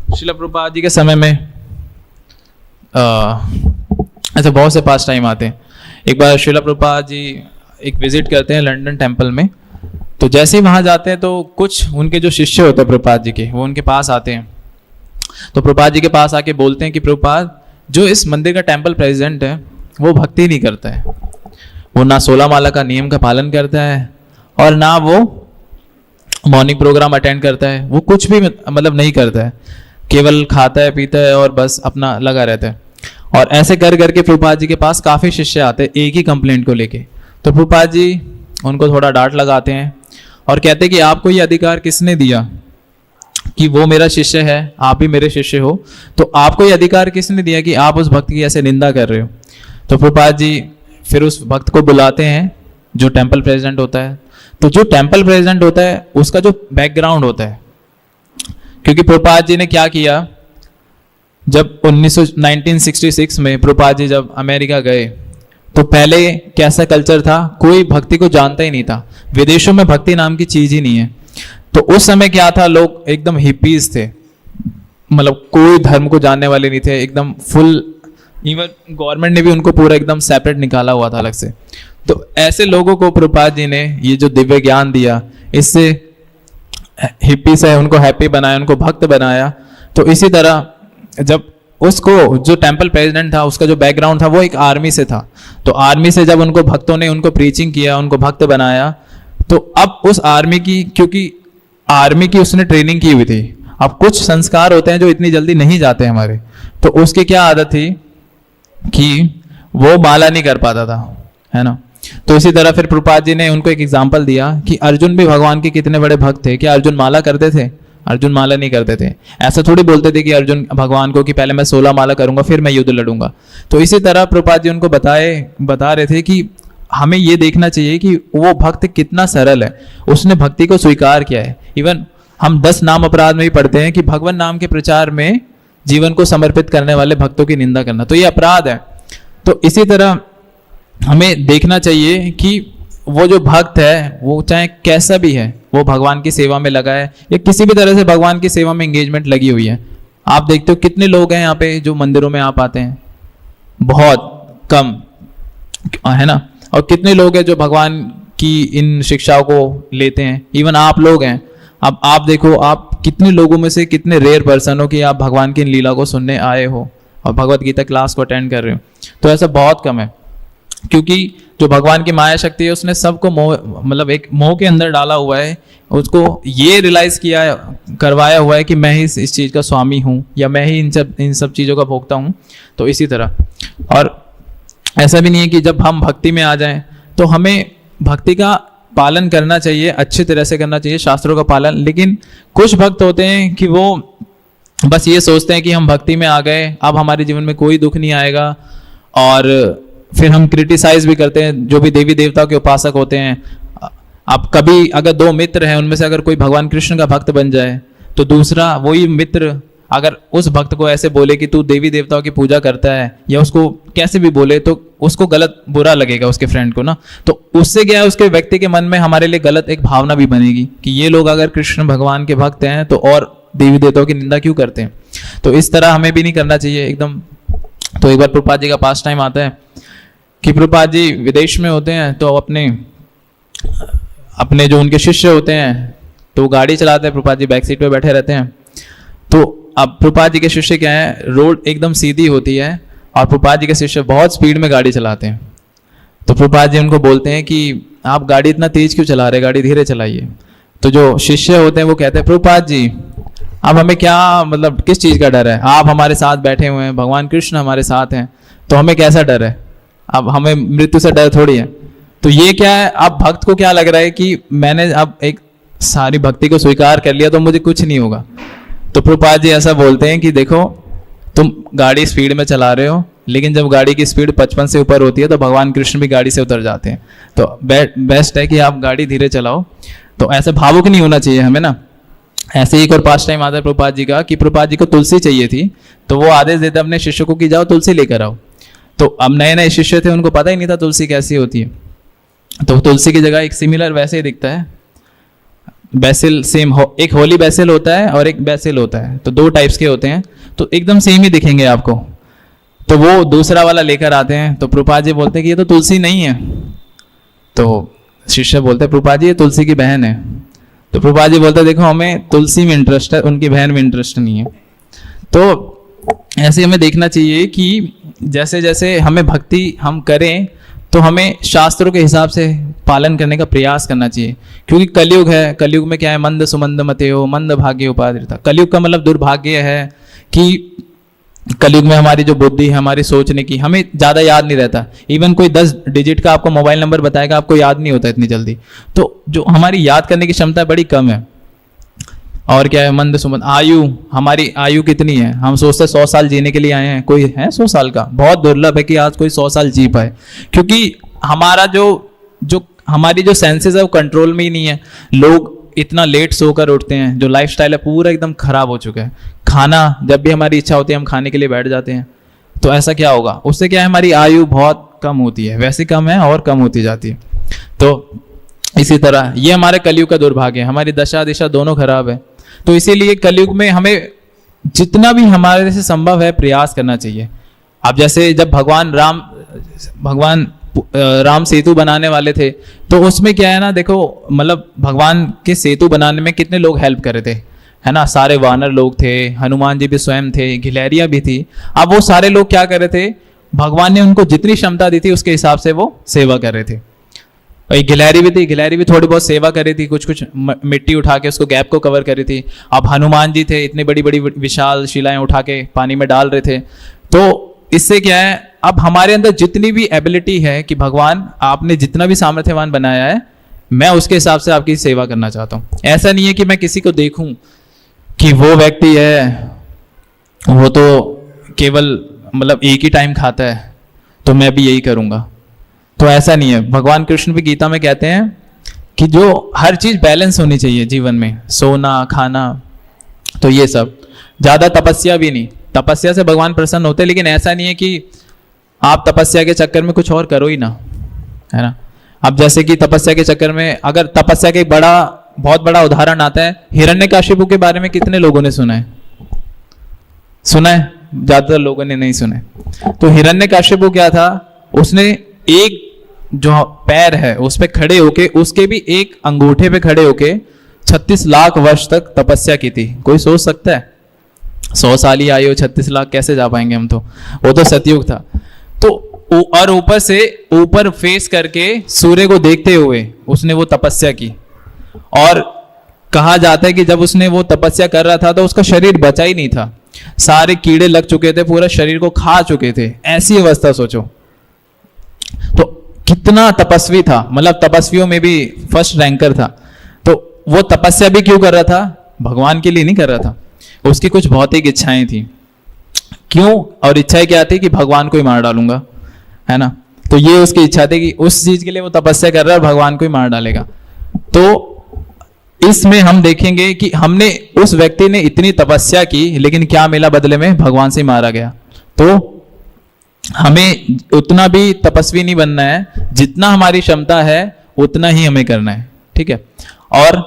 श्रील प्रभुपाद जी के समय में ऐसे बहुत से पास टाइम आते हैं। एक बार श्रील प्रभुपाद जी एक विजिट करते हैं लंदन टेम्पल में। तो जैसे ही वहाँ जाते हैं तो कुछ उनके जो शिष्य होते हैं प्रभुपाद जी के, वो उनके पास आते हैं। तो प्रभुपाद जी के पास आके बोलते हैं कि प्रभुपाद, जो इस मंदिर का टेम्पल प्रेसिडेंट है वो भक्ति नहीं करता है, वो ना 16 माला का नियम का पालन करता है और ना वो मॉर्निंग प्रोग्राम अटेंड करता है, वो कुछ भी मतलब नहीं करता है, केवल खाता है पीता है और बस अपना लगा रहता है। और ऐसे कर करके प्रभुपाद जी के पास काफ़ी शिष्य आते हैं एक ही कंप्लेंट को लेके। तो प्रभुपाद जी उनको थोड़ा डांट लगाते हैं और कहते हैं कि आपको ये अधिकार किसने दिया कि वो मेरा शिष्य है, आप भी मेरे शिष्य हो, तो आपको ये अधिकार किसने दिया कि आप उस भक्त की ऐसे निंदा कर रहे हो। तो प्रभुपाद जी फिर उस भक्त को बुलाते हैं जो टेम्पल प्रेसिडेंट होता है। तो जो टेम्पल प्रेसिडेंट होता है उसका जो बैकग्राउंड होता है, क्योंकि प्रभुपाद जी ने क्या किया, जब 1966 में प्रभुपाद जी जब अमेरिका गए तो पहले कैसा कल्चर था, कोई भक्ति को जानता ही नहीं था, विदेशों में भक्ति नाम की चीज ही नहीं है। तो उस समय क्या था, लोग एकदम हिप्पीज थे, मतलब कोई धर्म को जानने वाले नहीं थे, एकदम फुल, इवन गवर्नमेंट ने भी उनको पूरा एकदम सेपरेट निकाला हुआ था अलग से। तो ऐसे लोगों को प्रभुपाद जी ने ये जो दिव्य ज्ञान दिया, इससे हिप्पी से उनको हैप्पी बनाया, उनको भक्त बनाया। तो इसी तरह जब उसको जो टेम्पल प्रेसिडेंट था उसका जो बैकग्राउंड था वो एक आर्मी से था, तो आर्मी से जब उनको भक्तों ने उनको प्रीचिंग किया, उनको भक्त बनाया, तो अब उस आर्मी की, क्योंकि आर्मी की उसने ट्रेनिंग की हुई थी, अब कुछ संस्कार होते हैं जो इतनी जल्दी नहीं जाते हमारे, तो उसकी क्या आदत थी कि वो माला नहीं कर पाता था, है ना। तो इसी तरह फिर प्रभुपाद जी ने उनको एक एग्जाम्पल दिया कि अर्जुन भी भगवान के कितने बड़े भक्त थे, क्या अर्जुन माला करते थे? अर्जुन माला नहीं करते थे। ऐसा थोड़ी बोलते थे कि अर्जुन भगवान को कि पहले मैं 16 माला करूंगा फिर मैं युद्ध लड़ूंगा। तो इसी तरह प्रभुपाद जी उनको बता रहे थे कि हमें ये देखना चाहिए कि वो भक्त कितना सरल है, उसने भक्ति को स्वीकार किया है। इवन हम 10 नाम अपराध में भी पढ़ते हैं कि भगवान नाम के प्रचार में जीवन को समर्पित करने वाले भक्तों की निंदा करना, तो ये अपराध है। तो इसी तरह हमें देखना चाहिए कि वो जो भक्त है वो चाहे कैसा भी है, वो भगवान की सेवा में लगा है या किसी भी तरह से भगवान की सेवा में एंगेजमेंट लगी हुई है। आप देखते हो कितने लोग हैं यहाँ पे जो मंदिरों में आप आते हैं, बहुत कम, है ना। और कितने लोग हैं जो भगवान की इन शिक्षाओं को लेते हैं, इवन आप लोग हैं। अब आप देखो, आप कितने लोगों में से कितने रेयर पर्सन हो कि आप भगवान की लीला को सुनने आए हो और भगवत गीता क्लास को अटेंड कर रहे हो, तो ऐसा बहुत कम है। क्योंकि जो भगवान की माया शक्ति है उसने सबको मोह, मतलब एक मोह के अंदर डाला हुआ है, उसको ये रियलाइज किया, करवाया हुआ है कि मैं ही इस चीज़ का स्वामी हूँ या मैं ही इन सब चीज़ों का भोक्ता हूँ। तो इसी तरह, और ऐसा भी नहीं है कि जब हम भक्ति में आ जाएं तो हमें भक्ति का पालन करना चाहिए, अच्छी तरह से करना चाहिए, शास्त्रों का पालन। लेकिन कुछ भक्त होते हैं कि वो बस ये सोचते हैं कि हम भक्ति में आ गए, अब हमारे जीवन में कोई दुख नहीं आएगा, और फिर हम क्रिटिसाइज भी करते हैं जो भी देवी देवताओं के उपासक होते हैं। अब कभी अगर 2 मित्र हैं, उनमें से अगर कोई भगवान कृष्ण का भक्त बन जाए तो दूसरा वही मित्र अगर उस भक्त को ऐसे बोले कि तू देवी देवताओं की पूजा करता है, या उसको कैसे भी बोले, तो उसको गलत बुरा लगेगा उसके फ्रेंड को ना। तो उससे क्या है, उसके व्यक्ति के मन में हमारे लिए गलत एक भावना भी बनेगी कि ये लोग अगर कृष्ण भगवान के भक्त हैं तो और देवी देवताओं की निंदा क्यों करते हैं। तो इस तरह हमें भी नहीं करना चाहिए एकदम। तो एक बार प्रभुपाद जी का पास टाइम आता है कि प्रभुपाद जी विदेश में होते हैं, तो अपने जो उनके शिष्य होते हैं तो गाड़ी चलाते हैं, प्रभुपाद जी बैक सीट पे बैठे रहते हैं। तो अब प्रभुपाद जी के शिष्य क्या है, रोड एकदम सीधी होती है और प्रभुपाद जी के शिष्य बहुत स्पीड में गाड़ी चलाते हैं। तो प्रभुपाद जी उनको बोलते हैं कि आप गाड़ी इतना तेज क्यों चला रहे, गाड़ी धीरे चलाइए। तो जो शिष्य होते हैं वो कहते हैं, प्रभुपाद जी अब हमें क्या, मतलब किस चीज़ का डर है, आप हमारे साथ बैठे हुए हैं, भगवान कृष्ण हमारे साथ हैं, तो हमें कैसा डर है, अब हमें मृत्यु से डर थोड़ी है। तो ये क्या है, अब भक्त को क्या लग रहा है कि मैंने अब एक सारी भक्ति को स्वीकार कर लिया तो मुझे कुछ नहीं होगा। तो प्रभुपाद जी ऐसा बोलते हैं कि देखो, तुम गाड़ी स्पीड में चला रहे हो, लेकिन जब गाड़ी की स्पीड 55 से ऊपर होती है तो भगवान कृष्ण भी गाड़ी से उतर जाते हैं। तो बेस्ट है कि आप गाड़ी धीरे चलाओ। तो ऐसे भावुक नहीं होना चाहिए हमें ना। ऐसे ही एक और पास टाइम आता है प्रभुपाद जी का कि प्रभुपाद जी को तुलसी चाहिए थी, तो वो आदेश देते अपने शिष्य को कि जाओ तुलसी लेकर आओ। तो अब नए नए शिष्य थे, उनको पता ही नहीं था तुलसी कैसी होती है, तो तुलसी की जगह एक सिमिलर वैसे ही दिखता है बेसिल, सेम एक होली बेसिल होता है और एक बेसिल होता है, तो दो टाइप्स के होते हैं, तो एकदम सेम ही दिखेंगे आपको। तो वो दूसरा वाला लेकर आते हैं, तो प्रभुपाद जी बोलते हैं कि ये तो तुलसी नहीं है। तो शिष्य बोलते हैं प्रभुपाद जी ये तुलसी की बहन है। तो प्रभुपाद जी बोलते हैं देखो हमें तुलसी में इंटरेस्ट है, उनकी बहन में इंटरेस्ट नहीं है। तो ऐसे हमें देखना चाहिए कि जैसे जैसे हमें भक्ति हम करें तो हमें शास्त्रों के हिसाब से पालन करने का प्रयास करना चाहिए, क्योंकि कलयुग है। कलयुग में क्या है, मंद सुमंद मतेयो मंद भाग्य उपाधिरता। कलयुग का मतलब दुर्भाग्य है कि कलयुग में हमारी जो बुद्धि है, हमारी सोचने की, हमें ज़्यादा याद नहीं रहता। इवन कोई 10 डिजिट का आपको मोबाइल नंबर बताएगा, आपको याद नहीं होता इतनी जल्दी। तो जो हमारी याद करने की क्षमता बड़ी कम है। और क्या है, मंद सुमंद आयु, हमारी आयु कितनी है, हम सोचते हैं 100 साल जीने के लिए आए हैं, कोई है 100 साल का? बहुत दुर्लभ है कि आज कोई 100 साल जी पाए, क्योंकि हमारा जो हमारी जो सेंसेस है वो कंट्रोल में ही नहीं है। लोग इतना लेट सोकर उठते हैं, जो लाइफस्टाइल है पूरा एकदम खराब हो चुका है। खाना जब भी हमारी इच्छा होती है हम खाने के लिए बैठ जाते हैं, तो ऐसा क्या होगा, उससे क्या है हमारी आयु बहुत कम होती है, वैसे कम है और कम होती जाती है। तो इसी तरह ये हमारे कलयुग का दुर्भाग्य है, हमारी दशा दिशा दोनों खराब है। तो इसीलिए कलयुग में हमें जितना भी हमारे से संभव है प्रयास करना चाहिए। अब जैसे जब भगवान राम सेतु बनाने वाले थे, तो उसमें क्या है ना, देखो मतलब भगवान के सेतु बनाने में कितने लोग हेल्प कर रहे थे, है ना। सारे वानर लोग थे, हनुमान जी भी स्वयं थे, गिलहरियां भी थी। अब वो सारे लोग क्या कर रहे थे, भगवान ने उनको जितनी क्षमता दी थी उसके हिसाब से वो सेवा कर रहे थे। और गिलहरी भी थी, गिलहरी भी थोड़ी बहुत सेवा कर रही थी, कुछ कुछ मिट्टी उठा के उसको गैप को कवर कर रही थी। अब हनुमान जी थे, इतनी बड़ी बड़ी विशाल शिलाएं उठा के पानी में डाल रहे थे। तो इससे क्या है, अब हमारे अंदर जितनी भी एबिलिटी है कि भगवान आपने जितना भी सामर्थ्यवान बनाया है, मैं उसके हिसाब से आपकी सेवा करना चाहता हूँ। ऐसा नहीं है कि मैं किसी को देखूं कि वो व्यक्ति है वो तो केवल मतलब एक ही टाइम खाता है तो मैं भी यही करूंगा, तो ऐसा नहीं है। भगवान कृष्ण भी गीता में कहते हैं कि जो हर चीज बैलेंस होनी चाहिए जीवन में, सोना खाना, तो ये सब। ज्यादा तपस्या भी नहीं, तपस्या से भगवान प्रसन्न होते हैं, लेकिन ऐसा नहीं है कि आप तपस्या के चक्कर में कुछ और करो ही ना, है ना। अब जैसे कि तपस्या के चक्कर में, अगर तपस्या के बहुत बड़ा उदाहरण आता है, हिरण्यकाशिपु के बारे में कितने लोगों ने सुना है? सुना है? ज्यादातर लोगों ने नहीं सुना है। तो हिरण्यकाशिपु क्या था, उसने एक जो पैर है उस पे खड़े होके, उसके भी एक अंगूठे पे खड़े होके 36 लाख वर्ष तक तपस्या की थी। कोई सोच सकता है 100 साल ही आयु 36 लाख कैसे जा पाएंगे हम? तो वो तो सतयुग था। तो और ऊपर से ऊपर फेस करके सूर्य को देखते हुए उसने वो तपस्या की। और कहा जाता है कि जब उसने वो तपस्या कर रहा था तो उसका शरीर बचा ही नहीं था, सारे कीड़े लग चुके थे, पूरा शरीर को खा चुके थे। ऐसी अवस्था सोचो, तो कितना तपस्वी था, मतलब तपस्वियों में भी फर्स्ट रैंकर था। तो वो तपस्या भी क्यों कर रहा था? भगवान के लिए नहीं कर रहा था, उसकी कुछ भौतिक इच्छाएं थी। क्यों? और इच्छाएं क्या थी कि भगवान को ही मार डालूंगा, है ना। तो ये उसकी इच्छा थी कि उस चीज के लिए वो तपस्या कर रहा है और भगवान को ही मार डालेगा। तो इसमें हम देखेंगे कि हमने, उस व्यक्ति ने इतनी तपस्या की, लेकिन क्या मिला बदले में? भगवान से मारा गया। तो हमें उतना भी तपस्वी नहीं बनना है, जितना हमारी क्षमता है उतना ही हमें करना है, ठीक है। और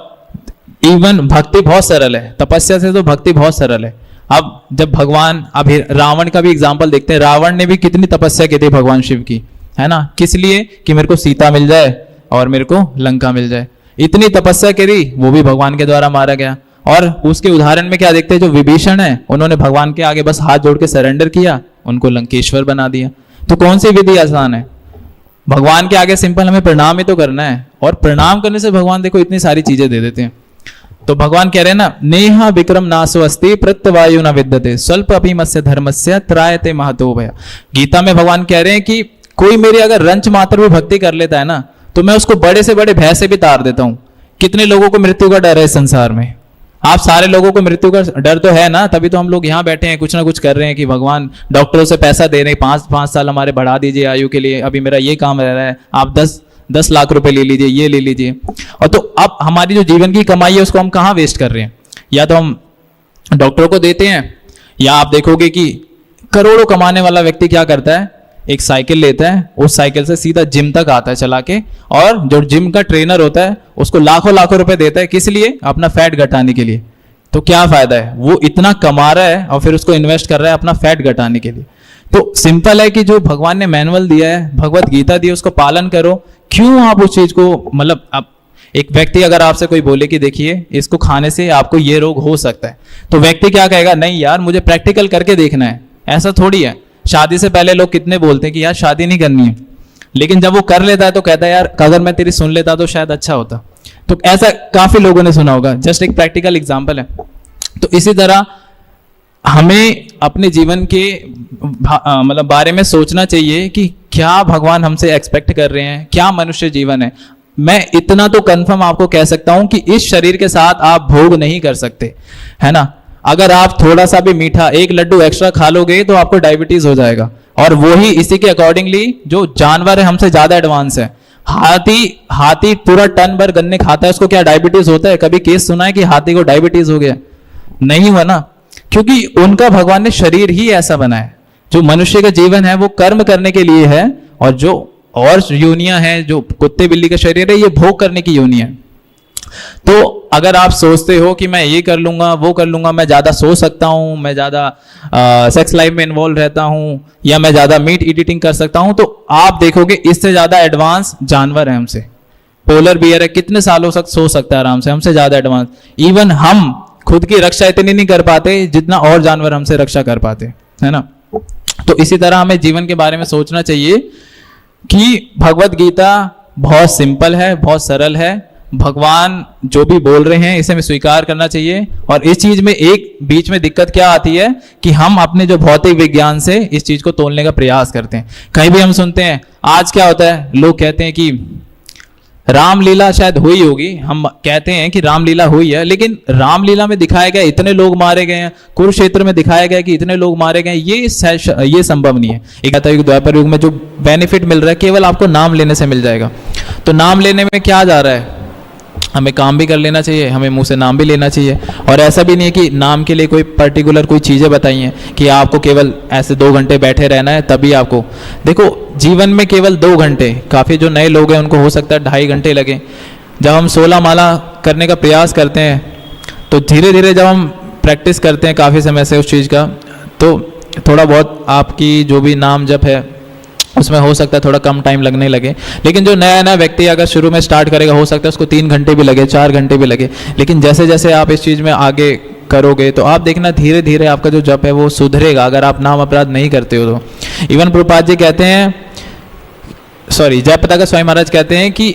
इवन भक्ति बहुत सरल है, तपस्या से तो भक्ति बहुत सरल है। अब जब भगवान, अब रावण का भी एग्जाम्पल देखते हैं, रावण ने भी कितनी तपस्या की थी भगवान शिव की, है ना। किस लिए? कि मेरे को सीता मिल जाए और मेरे को लंका मिल जाए। इतनी तपस्या करी, वो भी भगवान के द्वारा मारा गया। और उसके उदाहरण में क्या देखते हैं, जो विभीषण है उन्होंने भगवान के आगे बस हाथ जोड़ के सरेंडर किया, उनको लंकेश्वर बना दिया। तो कौन सी विधि आसान है? भगवान के आगे सिंपल हमें प्रणाम ही तो करना है, और प्रणाम करने से भगवान देखो इतनी सारी चीजें दे देते हैं। तो भगवान कह रहे हैं ना, नेहा विक्रम नासो अस्ति प्रत्यवायु न विद्यते स्वल्प अपि मस्य धर्मस्य त्रायते महतो भय। गीता में भगवान कह रहे हैं कि कोई मेरी अगर रंच मात्र भी भक्ति कर लेता है ना, तो मैं उसको बड़े से बड़े भय से भी तार देता हूं। कितने लोगों को मृत्यु का डर है संसार में? आप सारे लोगों को मृत्यु का डर तो है ना, तभी तो हम लोग यहाँ बैठे हैं, कुछ ना कुछ कर रहे हैं कि भगवान डॉक्टरों से पैसा दे रहे हैं, 5 साल हमारे बढ़ा दीजिए आयु के लिए, अभी मेरा ये काम रह रहा है, आप 10 लाख रुपए ले लीजिए, ये ले लीजिए। और तो अब हमारी जो जीवन की कमाई है उसको हम कहाँ वेस्ट कर रहे हैं? या तो हम डॉक्टरों को देते हैं, या आप देखोगे कि करोड़ों कमाने वाला व्यक्ति क्या करता है, एक साइकिल लेता है, उस साइकिल से सीधा जिम तक आता है चला के, और जो जिम का ट्रेनर होता है उसको लाखों लाखों रुपए देता है, किस लिए? अपना फैट घटाने के लिए। तो क्या फायदा है? वो इतना कमा रहा है और फिर उसको इन्वेस्ट कर रहा है अपना फैट घटाने के लिए। तो सिंपल है कि जो भगवान ने मैनुअल दिया है, भगवत गीता दी है, उसको पालन करो। क्यों आप उस चीज को, मतलब आप एक व्यक्ति अगर आपसे कोई बोले कि देखिए इसको खाने से आपको ये रोग हो सकता है, तो व्यक्ति क्या कहेगा? नहीं यार, मुझे प्रैक्टिकल करके देखना है। ऐसा थोड़ी है। शादी से पहले लोग कितने बोलते हैं कि यार शादी नहीं करनी है, लेकिन जब वो कर लेता है तो कहता है यार अगर मैं तेरी सुन लेता तो शायद अच्छा होता। तो ऐसा काफी लोगों ने सुना होगा, जस्ट एक प्रैक्टिकल एग्जांपल है। तो इसी तरह हमें अपने जीवन के मतलब बारे में सोचना चाहिए कि क्या भगवान हमसे एक्सपेक्ट कर रहे हैं, क्या मनुष्य जीवन है। मैं इतना तो कंफर्म आपको कह सकता हूं कि इस शरीर के साथ आप भोग नहीं कर सकते, है ना। अगर आप थोड़ा सा भी मीठा, एक लड्डू एक्स्ट्रा खा लोगे तो आपको डायबिटीज हो जाएगा। और वो ही इसी के अकॉर्डिंगली जो जानवर है हमसे ज्यादा एडवांस है। हाथी पूरा टन भर गन्ने खाता है, उसको क्या डायबिटीज होता है? कभी केस सुना है कि हाथी को डायबिटीज हो गया? नहीं हुआ ना, क्योंकि उनका भगवान ने शरीर ही ऐसा बनाया है। जो मनुष्य का जीवन है वो कर्म करने के लिए है, और जो और योनियां हैं, जो कुत्ते बिल्ली का शरीर है, ये भोग करने की योनि है। तो अगर आप सोचते हो कि मैं ये कर लूंगा, वो कर लूंगा, मैं ज्यादा सो सकता हूं, मैं ज्यादा सेक्स लाइफ में इन्वॉल्व रहता हूं, या मैं ज्यादा मीट ईटिंग कर सकता हूं, तो आप देखोगे इससे ज्यादा एडवांस जानवर है हमसे। पोलर बियर है, कितने सालों तक सो सकता है आराम से, हमसे ज्यादा एडवांस। इवन हम खुद की रक्षा इतनी नहीं कर पाते जितना और जानवर हमसे रक्षा कर पाते, है ना। तो इसी तरह हमें जीवन के बारे में सोचना चाहिए कि भगवत गीता बहुत सिंपल है, बहुत सरल है। भगवान जो भी बोल रहे हैं इसे हमें स्वीकार करना चाहिए। और इस चीज में एक बीच में दिक्कत क्या आती है कि हम अपने जो भौतिक विज्ञान से इस चीज को तोलने का प्रयास करते हैं। कहीं भी हम सुनते हैं, आज क्या होता है, लोग कहते हैं कि रामलीला शायद हुई होगी, हम कहते हैं कि रामलीला हुई है, लेकिन रामलीला में दिखाया गया इतने लोग मारे गए हैं, कुरुक्षेत्र में दिखाया गया कि इतने लोग मारे गए, ये संभव नहीं है। एक युग द्वापर युग में जो बेनिफिट मिल रहा है केवल आपको नाम लेने से मिल जाएगा। तो नाम लेने में क्या जा रहा है, हमें काम भी कर लेना चाहिए, हमें मुंह से नाम भी लेना चाहिए। और ऐसा भी नहीं है कि नाम के लिए कोई पर्टिकुलर कोई चीज़ें बताई हैं कि आपको केवल ऐसे 2 घंटे बैठे रहना है तभी आपको। देखो जीवन में केवल 2 घंटे, काफ़ी जो नए लोग हैं उनको हो सकता है 2.5 घंटे लगे। जब हम 16 माला करने का प्रयास करते हैं तो धीरे धीरे जब हम प्रैक्टिस करते हैं काफ़ी समय से उस चीज़ का, तो थोड़ा बहुत आपकी जो भी नाम जप है उसमें हो सकता है थोड़ा कम टाइम लगने लगे। लेकिन जो नया नया व्यक्ति अगर शुरू में स्टार्ट करेगा, हो सकता है उसको 3 घंटे भी लगे, 4 घंटे भी लगे। लेकिन जैसे जैसे आप इस चीज़ में आगे करोगे तो आप देखना धीरे धीरे आपका जो जप है वो सुधरेगा, अगर आप नाम अपराध नहीं करते हो तो। इवन प्रभुपाद जी कहते हैं, जयप्रकाश स्वामी महाराज कहते हैं कि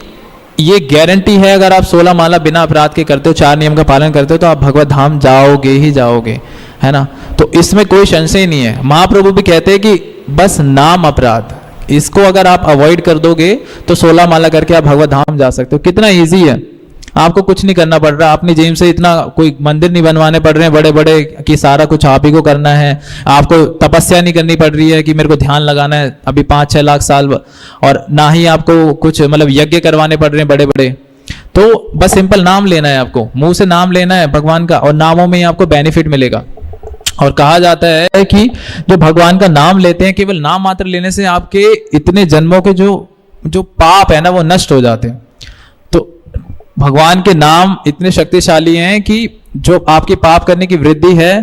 ये गारंटी है, अगर आप 16 माला बिना अपराध के करते हो, 4 नियम का पालन करते हो, तो आप भगवत धाम जाओगे ही जाओगे, है ना। तो इसमें कोई संशय नहीं है। महाप्रभु भी कहते हैं कि बस नाम अपराध, इसको अगर आप अवॉइड कर दोगे तो 16 माला करके आप भगवत धाम जा सकते हो। कितना इजी है, आपको कुछ नहीं करना पड़ रहा, अपनी जेब से इतना कोई मंदिर नहीं बनवाने पड़ रहे हैं बड़े बड़े कि सारा कुछ आप ही को करना है। आपको तपस्या नहीं करनी पड़ रही है कि मेरे को ध्यान लगाना है अभी 5-6 लाख साल, और ना ही आपको कुछ मतलब यज्ञ करवाने पड़ रहे हैं बड़े बड़े। तो बस सिंपल नाम लेना है, आपको मुंह से नाम लेना है भगवान का, और नामों में ही आपको बेनिफिट मिलेगा। और कहा जाता है कि जो भगवान का नाम लेते हैं, केवल नाम मात्र लेने से आपके इतने जन्मों के जो पाप है ना वो नष्ट हो जाते हैं। तो भगवान के नाम इतने शक्तिशाली हैं कि जो आपकी पाप करने की वृद्धि है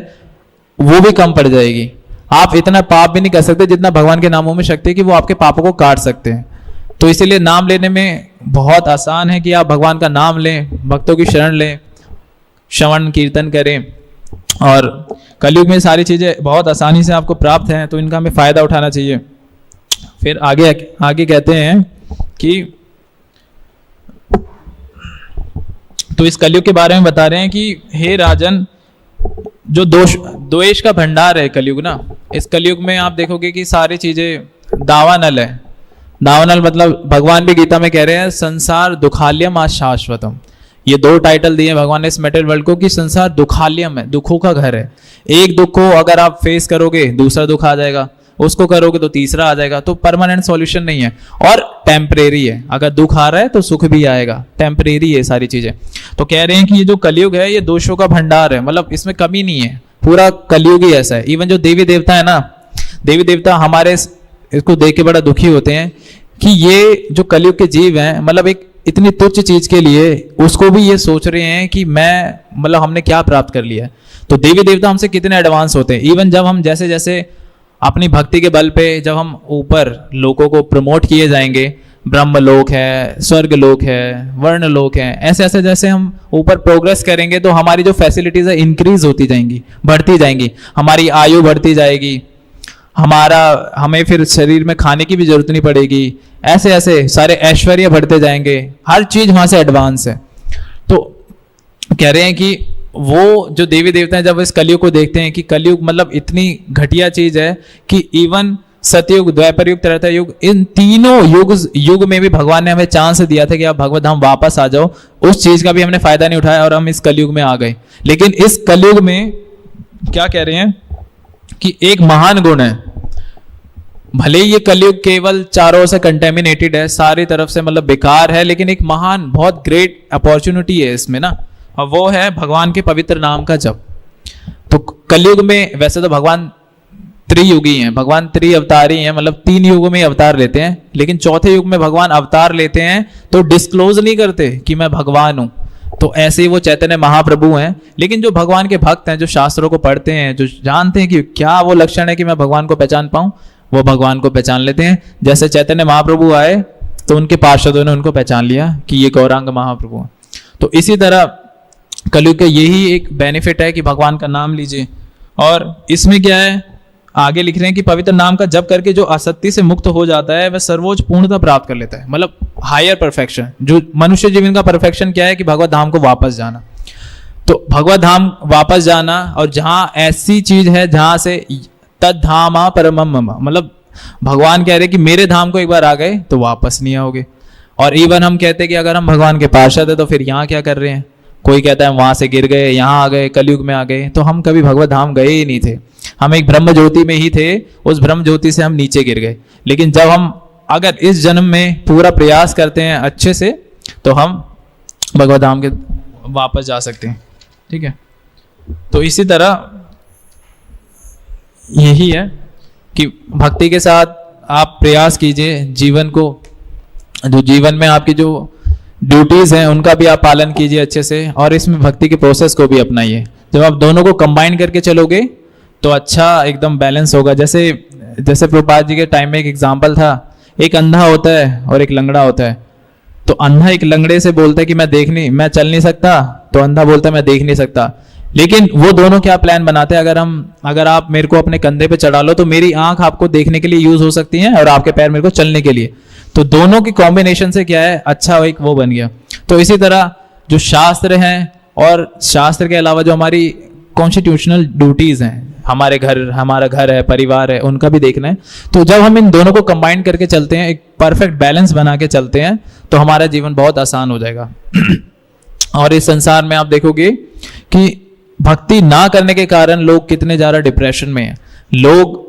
वो भी कम पड़ जाएगी। आप इतना पाप भी नहीं कर सकते जितना भगवान के नामों में शक्ति है कि वो आपके पापों को काट सकते हैं। तो इसीलिए नाम लेने में बहुत आसान है कि आप भगवान का नाम लें, भक्तों की शरण लें, श्रवण कीर्तन करें। और कलयुग में सारी चीज़ें बहुत आसानी से आपको प्राप्त हैं, तो इनका हमें फ़ायदा उठाना चाहिए। फिर आगे कहते हैं कि तो इस कलयुग के बारे में बता रहे हैं कि हे राजन, जो द्वेष का भंडार है कलयुग ना, इस कलयुग में आप देखोगे कि सारी चीज़ें दावानल है। दावानल मतलब भगवान भी गीता में कह रहे हैं संसार दुखाल्यम आशाश्वतम। ये 2 टाइटल दिए भगवान ने इस मेटेरियल वर्ल्ड को कि संसार दुखाल्यम है, दुखों का घर है। एक दुख को अगर आप फेस करोगे दूसरा दुख आ जाएगा, उसको करोगे तो तीसरा आ जाएगा। तो परमानेंट सॉल्यूशन नहीं है और टेम्परेरी है। अगर दुख आ रहा है तो सुख भी आएगा, टेम्परेरी है सारी चीजें। तो कह रहे हैं कि ये जो कलयुग है ये दोषों का भंडार है, मतलब इसमें कमी नहीं है, पूरा कलयुग ही ऐसा है। इवन जो देवी देवता है ना, देवी देवता हमारे इसको देख के बड़ा दुखी होते हैं कि ये जो कलयुग के जीव हैं, मतलब एक इतनी तुच्छ चीज के लिए उसको भी ये सोच रहे हैं कि मैं, मतलब हमने क्या प्राप्त कर लिया है। तो देवी देवता हमसे कितने एडवांस होते हैं। इवन जब हम जैसे जैसे अपनी भक्ति के बल पे जब हम ऊपर लोगों को प्रमोट किए जाएंगे, ब्रह्म लोक है, स्वर्ग लोक है, वर्ण लोक है, ऐसे ऐसे जैसे हम ऊपर प्रोग्रेस करेंगे तो हमारी जो फैसिलिटीज है इंक्रीज होती जाएंगी, बढ़ती जाएंगी, हमारी आयु बढ़ती जाएगी, हमें फिर शरीर में खाने की भी जरूरत नहीं पड़ेगी, ऐसे ऐसे सारे ऐश्वर्य बढ़ते जाएंगे, हर चीज वहां से एडवांस है। तो कह रहे हैं कि वो जो देवी देवता हैं जब इस कलयुग को देखते हैं कि कलयुग मतलब इतनी घटिया चीज है कि इवन सतयुग, द्वापर युग, त्रेता युग, इन तीनों युग में भी भगवान ने हमें चांस दिया था कि आप भगवत धाम वापस आ जाओ। उस चीज का भी हमने फायदा नहीं उठाया और हम इस कलयुग में आ गए। लेकिन इस कलयुग में क्या कह रहे हैं कि एक महान गुण है, भले ये कलयुग केवल चारों से कंटेमिनेटेड है, सारी तरफ से मतलब बेकार है, लेकिन एक महान बहुत ग्रेट अपॉर्चुनिटी है इसमें ना, और वो है भगवान के पवित्र नाम का जप। तो कलयुग में वैसे तो भगवान त्रियुगी हैं, भगवान त्रिअवतारी हैं, मतलब 3 युगों में अवतार लेते हैं, लेकिन चौथे युग में भगवान अवतार लेते हैं तो डिस्क्लोज नहीं करते कि मैं भगवान हूं। तो ऐसे ही वो चैतन्य महाप्रभु हैं। लेकिन जो भगवान के भक्त हैं, जो शास्त्रों को पढ़ते हैं, जो जानते हैं कि क्या वो लक्षण है कि मैं भगवान को पहचान पाऊं, वो भगवान को पहचान लेते हैं। जैसे चैतन्य महाप्रभु आए तो उनके पार्षदों ने उनको पहचान लिया कि ये गौरांग महाप्रभु है। तो इसी तरह कलयुग का यही एक बेनिफिट है कि भगवान का नाम लीजिए। और इसमें क्या है, आगे लिख रहे हैं कि पवित्र नाम का जप करके जो असत्य से मुक्त हो जाता है वह सर्वोच्च पूर्णता प्राप्त कर लेता है, मतलब हायर परफेक्शन। जो मनुष्य जीवन का परफेक्शन क्या है कि भगवत धाम को वापस जाना। तो भगवत धाम वापस जाना, और जहां ऐसी चीज है जहां से तद धामा परमम मम, मतलब भगवान कह रहे कि मेरे धाम को एक बार आ गए तो वापस नहीं आओगे। और इवन हम कहते हैं कि अगर हम भगवान के पार्षद है तो फिर यहाँ क्या कर रहे हैं। कोई कहता है वहां से गिर गए, यहाँ आ गए, कलयुग में आ गए। तो हम कभी भगवत धाम गए ही नहीं थे, हम एक ब्रह्म ज्योति में ही थे, उस ब्रह्म ज्योति से हम नीचे गिर गए। लेकिन जब हम अगर इस जन्म में पूरा प्रयास करते हैं अच्छे से तो हम भगवत धाम के वापस जा सकते हैं। ठीक है, तो इसी तरह यही है कि भक्ति के साथ आप प्रयास कीजिए, जीवन को, जो जीवन में आपकी जो ड्यूटीज हैं उनका भी आप पालन कीजिए अच्छे से, और इसमें भक्ति के प्रोसेस को भी अपनाइए। जब आप दोनों को कंबाइन करके चलोगे तो अच्छा एकदम बैलेंस होगा। जैसे प्रभुपाद जी के टाइम में एक एग्जाम्पल था, एक अंधा होता है और एक लंगड़ा होता है। तो अंधा एक लंगड़े से बोलता है कि मैं चल नहीं सकता, तो अंधा बोलता है मैं देख नहीं सकता। लेकिन वो दोनों क्या प्लान बनाते हैं, अगर आप मेरे को अपने कंधे पे चढ़ा लो तो मेरी आंख आपको देखने के लिए यूज हो सकती है और आपके पैर मेरे को चलने के लिए। तो दोनों की कॉम्बिनेशन से क्या है, अच्छा एक वो बन गया। तो इसी तरह जो शास्त्र हैं और शास्त्र के अलावा जो हमारी कॉन्स्टिट्यूशनल ड्यूटीज हैं, हमारा घर है, परिवार है, उनका भी देखना है। तो जब हम इन दोनों को कंबाइन करके चलते हैं, एक परफेक्ट बैलेंस बना के चलते हैं, तो हमारा जीवन बहुत आसान हो जाएगा। और इस संसार में आप देखोगे कि भक्ति ना करने के कारण लोग कितने ज्यादा डिप्रेशन में हैं। लोग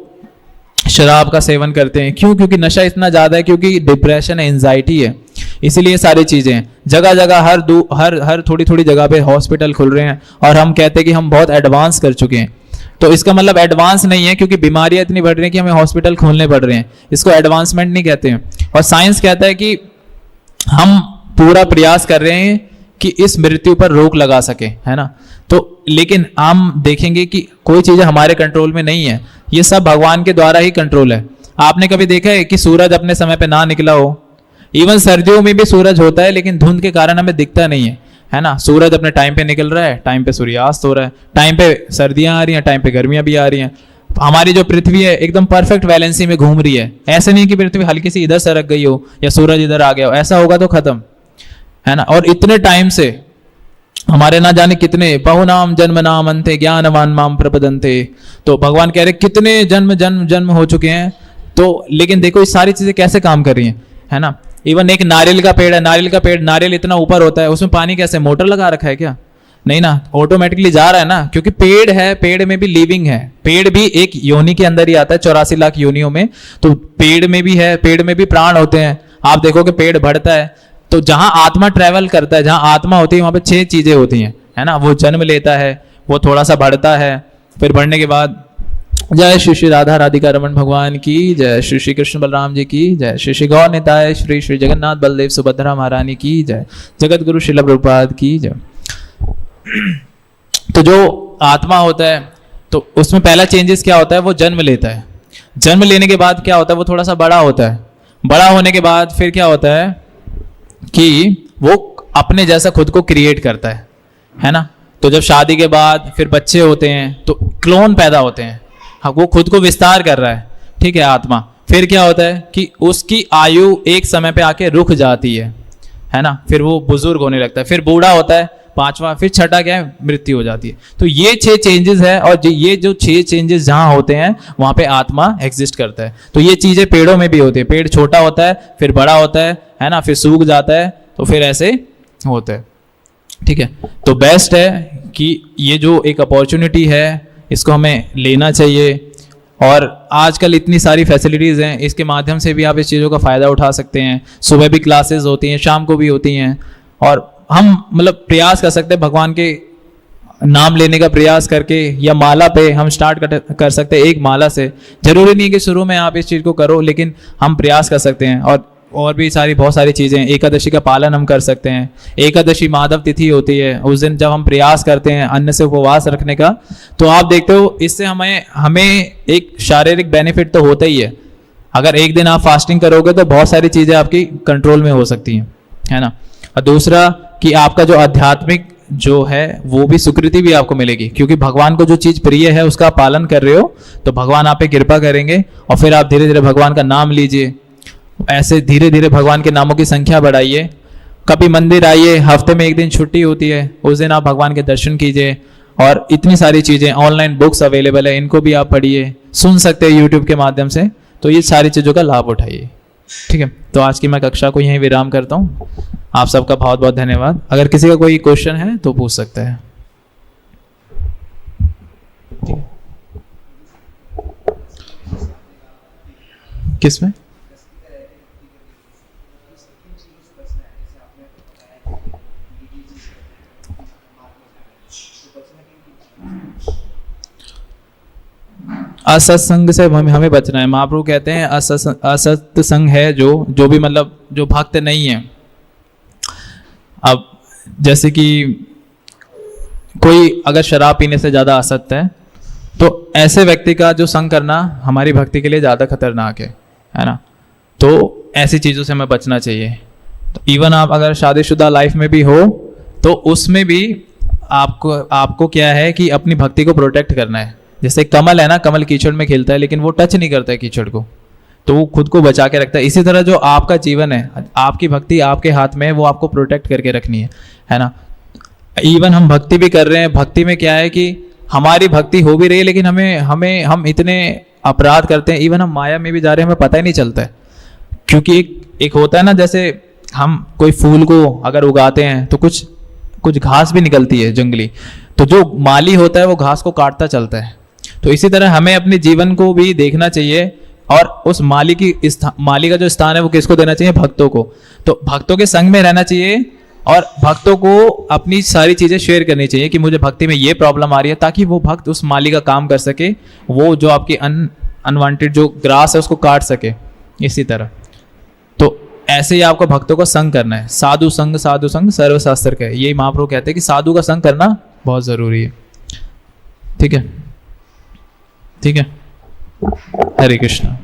शराब का सेवन करते हैं, क्यों? क्योंकि नशा इतना ज्यादा है, क्योंकि डिप्रेशन है, एंजाइटी है, इसीलिए सारी चीजें हैं। जगह जगह हर थोड़ी थोड़ी जगह पे हॉस्पिटल खुल रहे हैं और हम कहते हैं कि हम बहुत एडवांस कर चुके हैं। तो इसका मतलब एडवांस नहीं है, क्योंकि बीमारियां इतनी बढ़ रही हैं कि हमें हॉस्पिटल खोलने पड़ रहे हैं। इसको एडवांसमेंट नहीं कहते हैं। और साइंस कहता है कि हम पूरा प्रयास कर रहे हैं कि इस मृत्यु पर रोक लगा सके, है ना। तो लेकिन हम देखेंगे कि कोई चीजें हमारे कंट्रोल में नहीं है, ये सब भगवान के द्वारा ही कंट्रोल है। आपने कभी देखा है कि सूरज अपने समय पे ना निकला हो? इवन सर्दियों में भी सूरज होता है, लेकिन धुंध के कारण हमें दिखता नहीं है ना। सूरज अपने टाइम पे निकल रहा है, टाइम पे सूर्यास्त हो रहा है, टाइम पे सर्दियां आ रही हैं, टाइम पे गर्मियां भी आ रही हैं। हमारी जो पृथ्वी है एकदम परफेक्ट बैलेंसी में घूम रही है। ऐसे नहीं कि पृथ्वी हल्की सी इधर सरक गई हो या सूरज इधर आ गया हो, ऐसा होगा तो खत्म, है ना। और इतने टाइम से हमारे ना जाने कितने बहुनाम जन्म नाम अंते ज्ञानवान माम प्रपदन्ते। तो भगवान कह रहे कितने जन्म हो चुके हैं। तो लेकिन देखो ये सारी चीजें कैसे काम कर रही हैं, है ना। इवन एक नारियल का पेड़ है, नारियल इतना ऊपर होता है, उसमें पानी कैसे, मोटर लगा रखा है क्या? नहीं ना, ऑटोमेटिकली जा रहा है ना, क्योंकि पेड़ है, पेड़ में भी लिविंग है, पेड़ भी एक योनि के अंदर ही आता है 84 लाख योनियों में, तो पेड़ में भी है, पेड़ में भी प्राण होते हैं। आप देखो कि पेड़ बढ़ता है, तो जहां आत्मा ट्रेवल करता है, जहां आत्मा होती है वहां पे 6 चीजें होती हैं, है ना। वो जन्म लेता है, वो थोड़ा सा बढ़ता है, फिर बढ़ने के बाद जय श्री श्री राधा राधिका रमन भगवान की जय, श्री श्री कृष्ण बलराम जी की जय, श्री श्री गौर निताय, श्री श्री जगन्नाथ बलदेव सुभद्रा महारानी की जय, जगत गुरु श्रील प्रभुपाद की जय। तो जो आत्मा होता है, तो उसमें पहला चेंजेस क्या होता है, वो जन्म लेता है। जन्म लेने के बाद क्या होता है, वो थोड़ा सा बड़ा होता है। बड़ा होने के बाद फिर क्या होता है कि वो अपने जैसा खुद को क्रिएट करता है ना। तो जब शादी के बाद फिर बच्चे होते हैं, तो क्लोन पैदा होते हैं, हाँ, वो खुद को विस्तार कर रहा है, ठीक है, आत्मा। फिर क्या होता है कि उसकी आयु एक समय पे आके रुक जाती है ना। फिर वो बुजुर्ग होने लगता है, फिर बूढ़ा होता है, 5वां, फिर 6ठा क्या है, मृत्यु हो जाती है। तो ये 6 चेंजेस है, और ये जो 6 चेंजेस जहां होते हैं वहां पे आत्मा एग्जिस्ट करता है। तो ये चीजें पेड़ों में भी होती है, पेड़ छोटा होता है, फिर बड़ा होता है ना, फिर सूख जाता है, तो फिर ऐसे होता है, ठीक है। तो बेस्ट है कि ये जो एक अपॉर्चुनिटी है इसको हमें लेना चाहिए, और आजकल इतनी सारी फैसिलिटीज़ हैं, इसके माध्यम से भी आप इस चीज़ों का फ़ायदा उठा सकते हैं। सुबह भी क्लासेस होती हैं, शाम को भी होती हैं, और हम मतलब प्रयास कर सकते हैं भगवान के नाम लेने का प्रयास करके, या माला पे हम स्टार्ट कर सकते हैं। एक माला से जरूरी नहीं है कि शुरू में आप इस चीज़ को करो, लेकिन हम प्रयास कर सकते हैं। और भी बहुत सारी चीज़ें, एकादशी का पालन हम कर सकते हैं। एकादशी माधव तिथि होती है, उस दिन जब हम प्रयास करते हैं अन्न से उपवास रखने का, तो आप देखते हो इससे हमें एक शारीरिक बेनिफिट तो होता ही है। अगर एक दिन आप फास्टिंग करोगे तो बहुत सारी चीज़ें आपकी कंट्रोल में हो सकती हैं, है ना। और दूसरा कि आपका जो आध्यात्मिक जो है वो भी स्वीकृति भी आपको मिलेगी, क्योंकि भगवान को जो चीज़ प्रिय है उसका पालन कर रहे हो, तो भगवान आप पे कृपा करेंगे, और फिर आप धीरे धीरे भगवान का नाम लीजिए। ऐसे धीरे धीरे भगवान के नामों की संख्या बढ़ाइए। कभी मंदिर आइए, हफ्ते में एक दिन छुट्टी होती है, उस दिन आप भगवान के दर्शन कीजिए। और इतनी सारी चीज़ें, ऑनलाइन बुक्स अवेलेबल है, इनको भी आप पढ़िए, सुन सकते हैं यूट्यूब के माध्यम से। तो ये सारी चीज़ों का लाभ उठाइए, ठीक है। तो आज की मैं कक्षा को यहीं विराम करता हूँ। आप सबका बहुत बहुत धन्यवाद। अगर किसी का कोई क्वेश्चन है तो पूछ सकते हैं। किसमें? असत्संग से हमें बचना है। महाप्रभु कहते हैं असत्संग है जो भी मतलब जो भक्त नहीं है। अब जैसे कि कोई अगर शराब पीने से ज़्यादा असक्त है, तो ऐसे व्यक्ति का जो संग करना हमारी भक्ति के लिए ज़्यादा खतरनाक है ना। तो ऐसी चीज़ों से हमें बचना चाहिए। तो इवन आप अगर शादीशुदा लाइफ में भी हो, तो उसमें भी आपको क्या है कि अपनी भक्ति को प्रोटेक्ट करना है। जैसे कमल है ना, कमल कीचड़ में खिलता है, लेकिन वो टच नहीं करता है कीचड़ को, तो वो खुद को बचा के रखता है। इसी तरह जो आपका जीवन है, आपकी भक्ति आपके हाथ में है, वो आपको प्रोटेक्ट करके रखनी है ना। इवन हम भक्ति भी कर रहे हैं, भक्ति में क्या है कि हमारी भक्ति हो भी रही है, लेकिन हम इतने अपराध करते हैं, इवन हम माया में भी जा रहे हैं, हमें पता ही नहीं चलता है। क्योंकि एक होता है ना, जैसे हम कोई फूल को अगर उगाते हैं तो कुछ घास भी निकलती है जंगली, तो जो माली होता है वो घास को काटता चलता है। तो इसी तरह हमें अपने जीवन को भी देखना चाहिए, और उस माली का जो स्थान है वो किसको देना चाहिए? भक्तों को। तो भक्तों के संग में रहना चाहिए, और भक्तों को अपनी सारी चीज़ें शेयर करनी चाहिए कि मुझे भक्ति में ये प्रॉब्लम आ रही है, ताकि वो भक्त उस माली का काम कर सके, वो जो आपकी अनवांटेड जो ग्रास है उसको काट सके। इसी तरह तो ऐसे ही आपको भक्तों का संग करना है। साधु संग सर्वशास्त्र का है, यही महाप्रभु कहते हैं कि साधु का संग करना बहुत जरूरी है। ठीक है, ठीक है। हरे कृष्णा।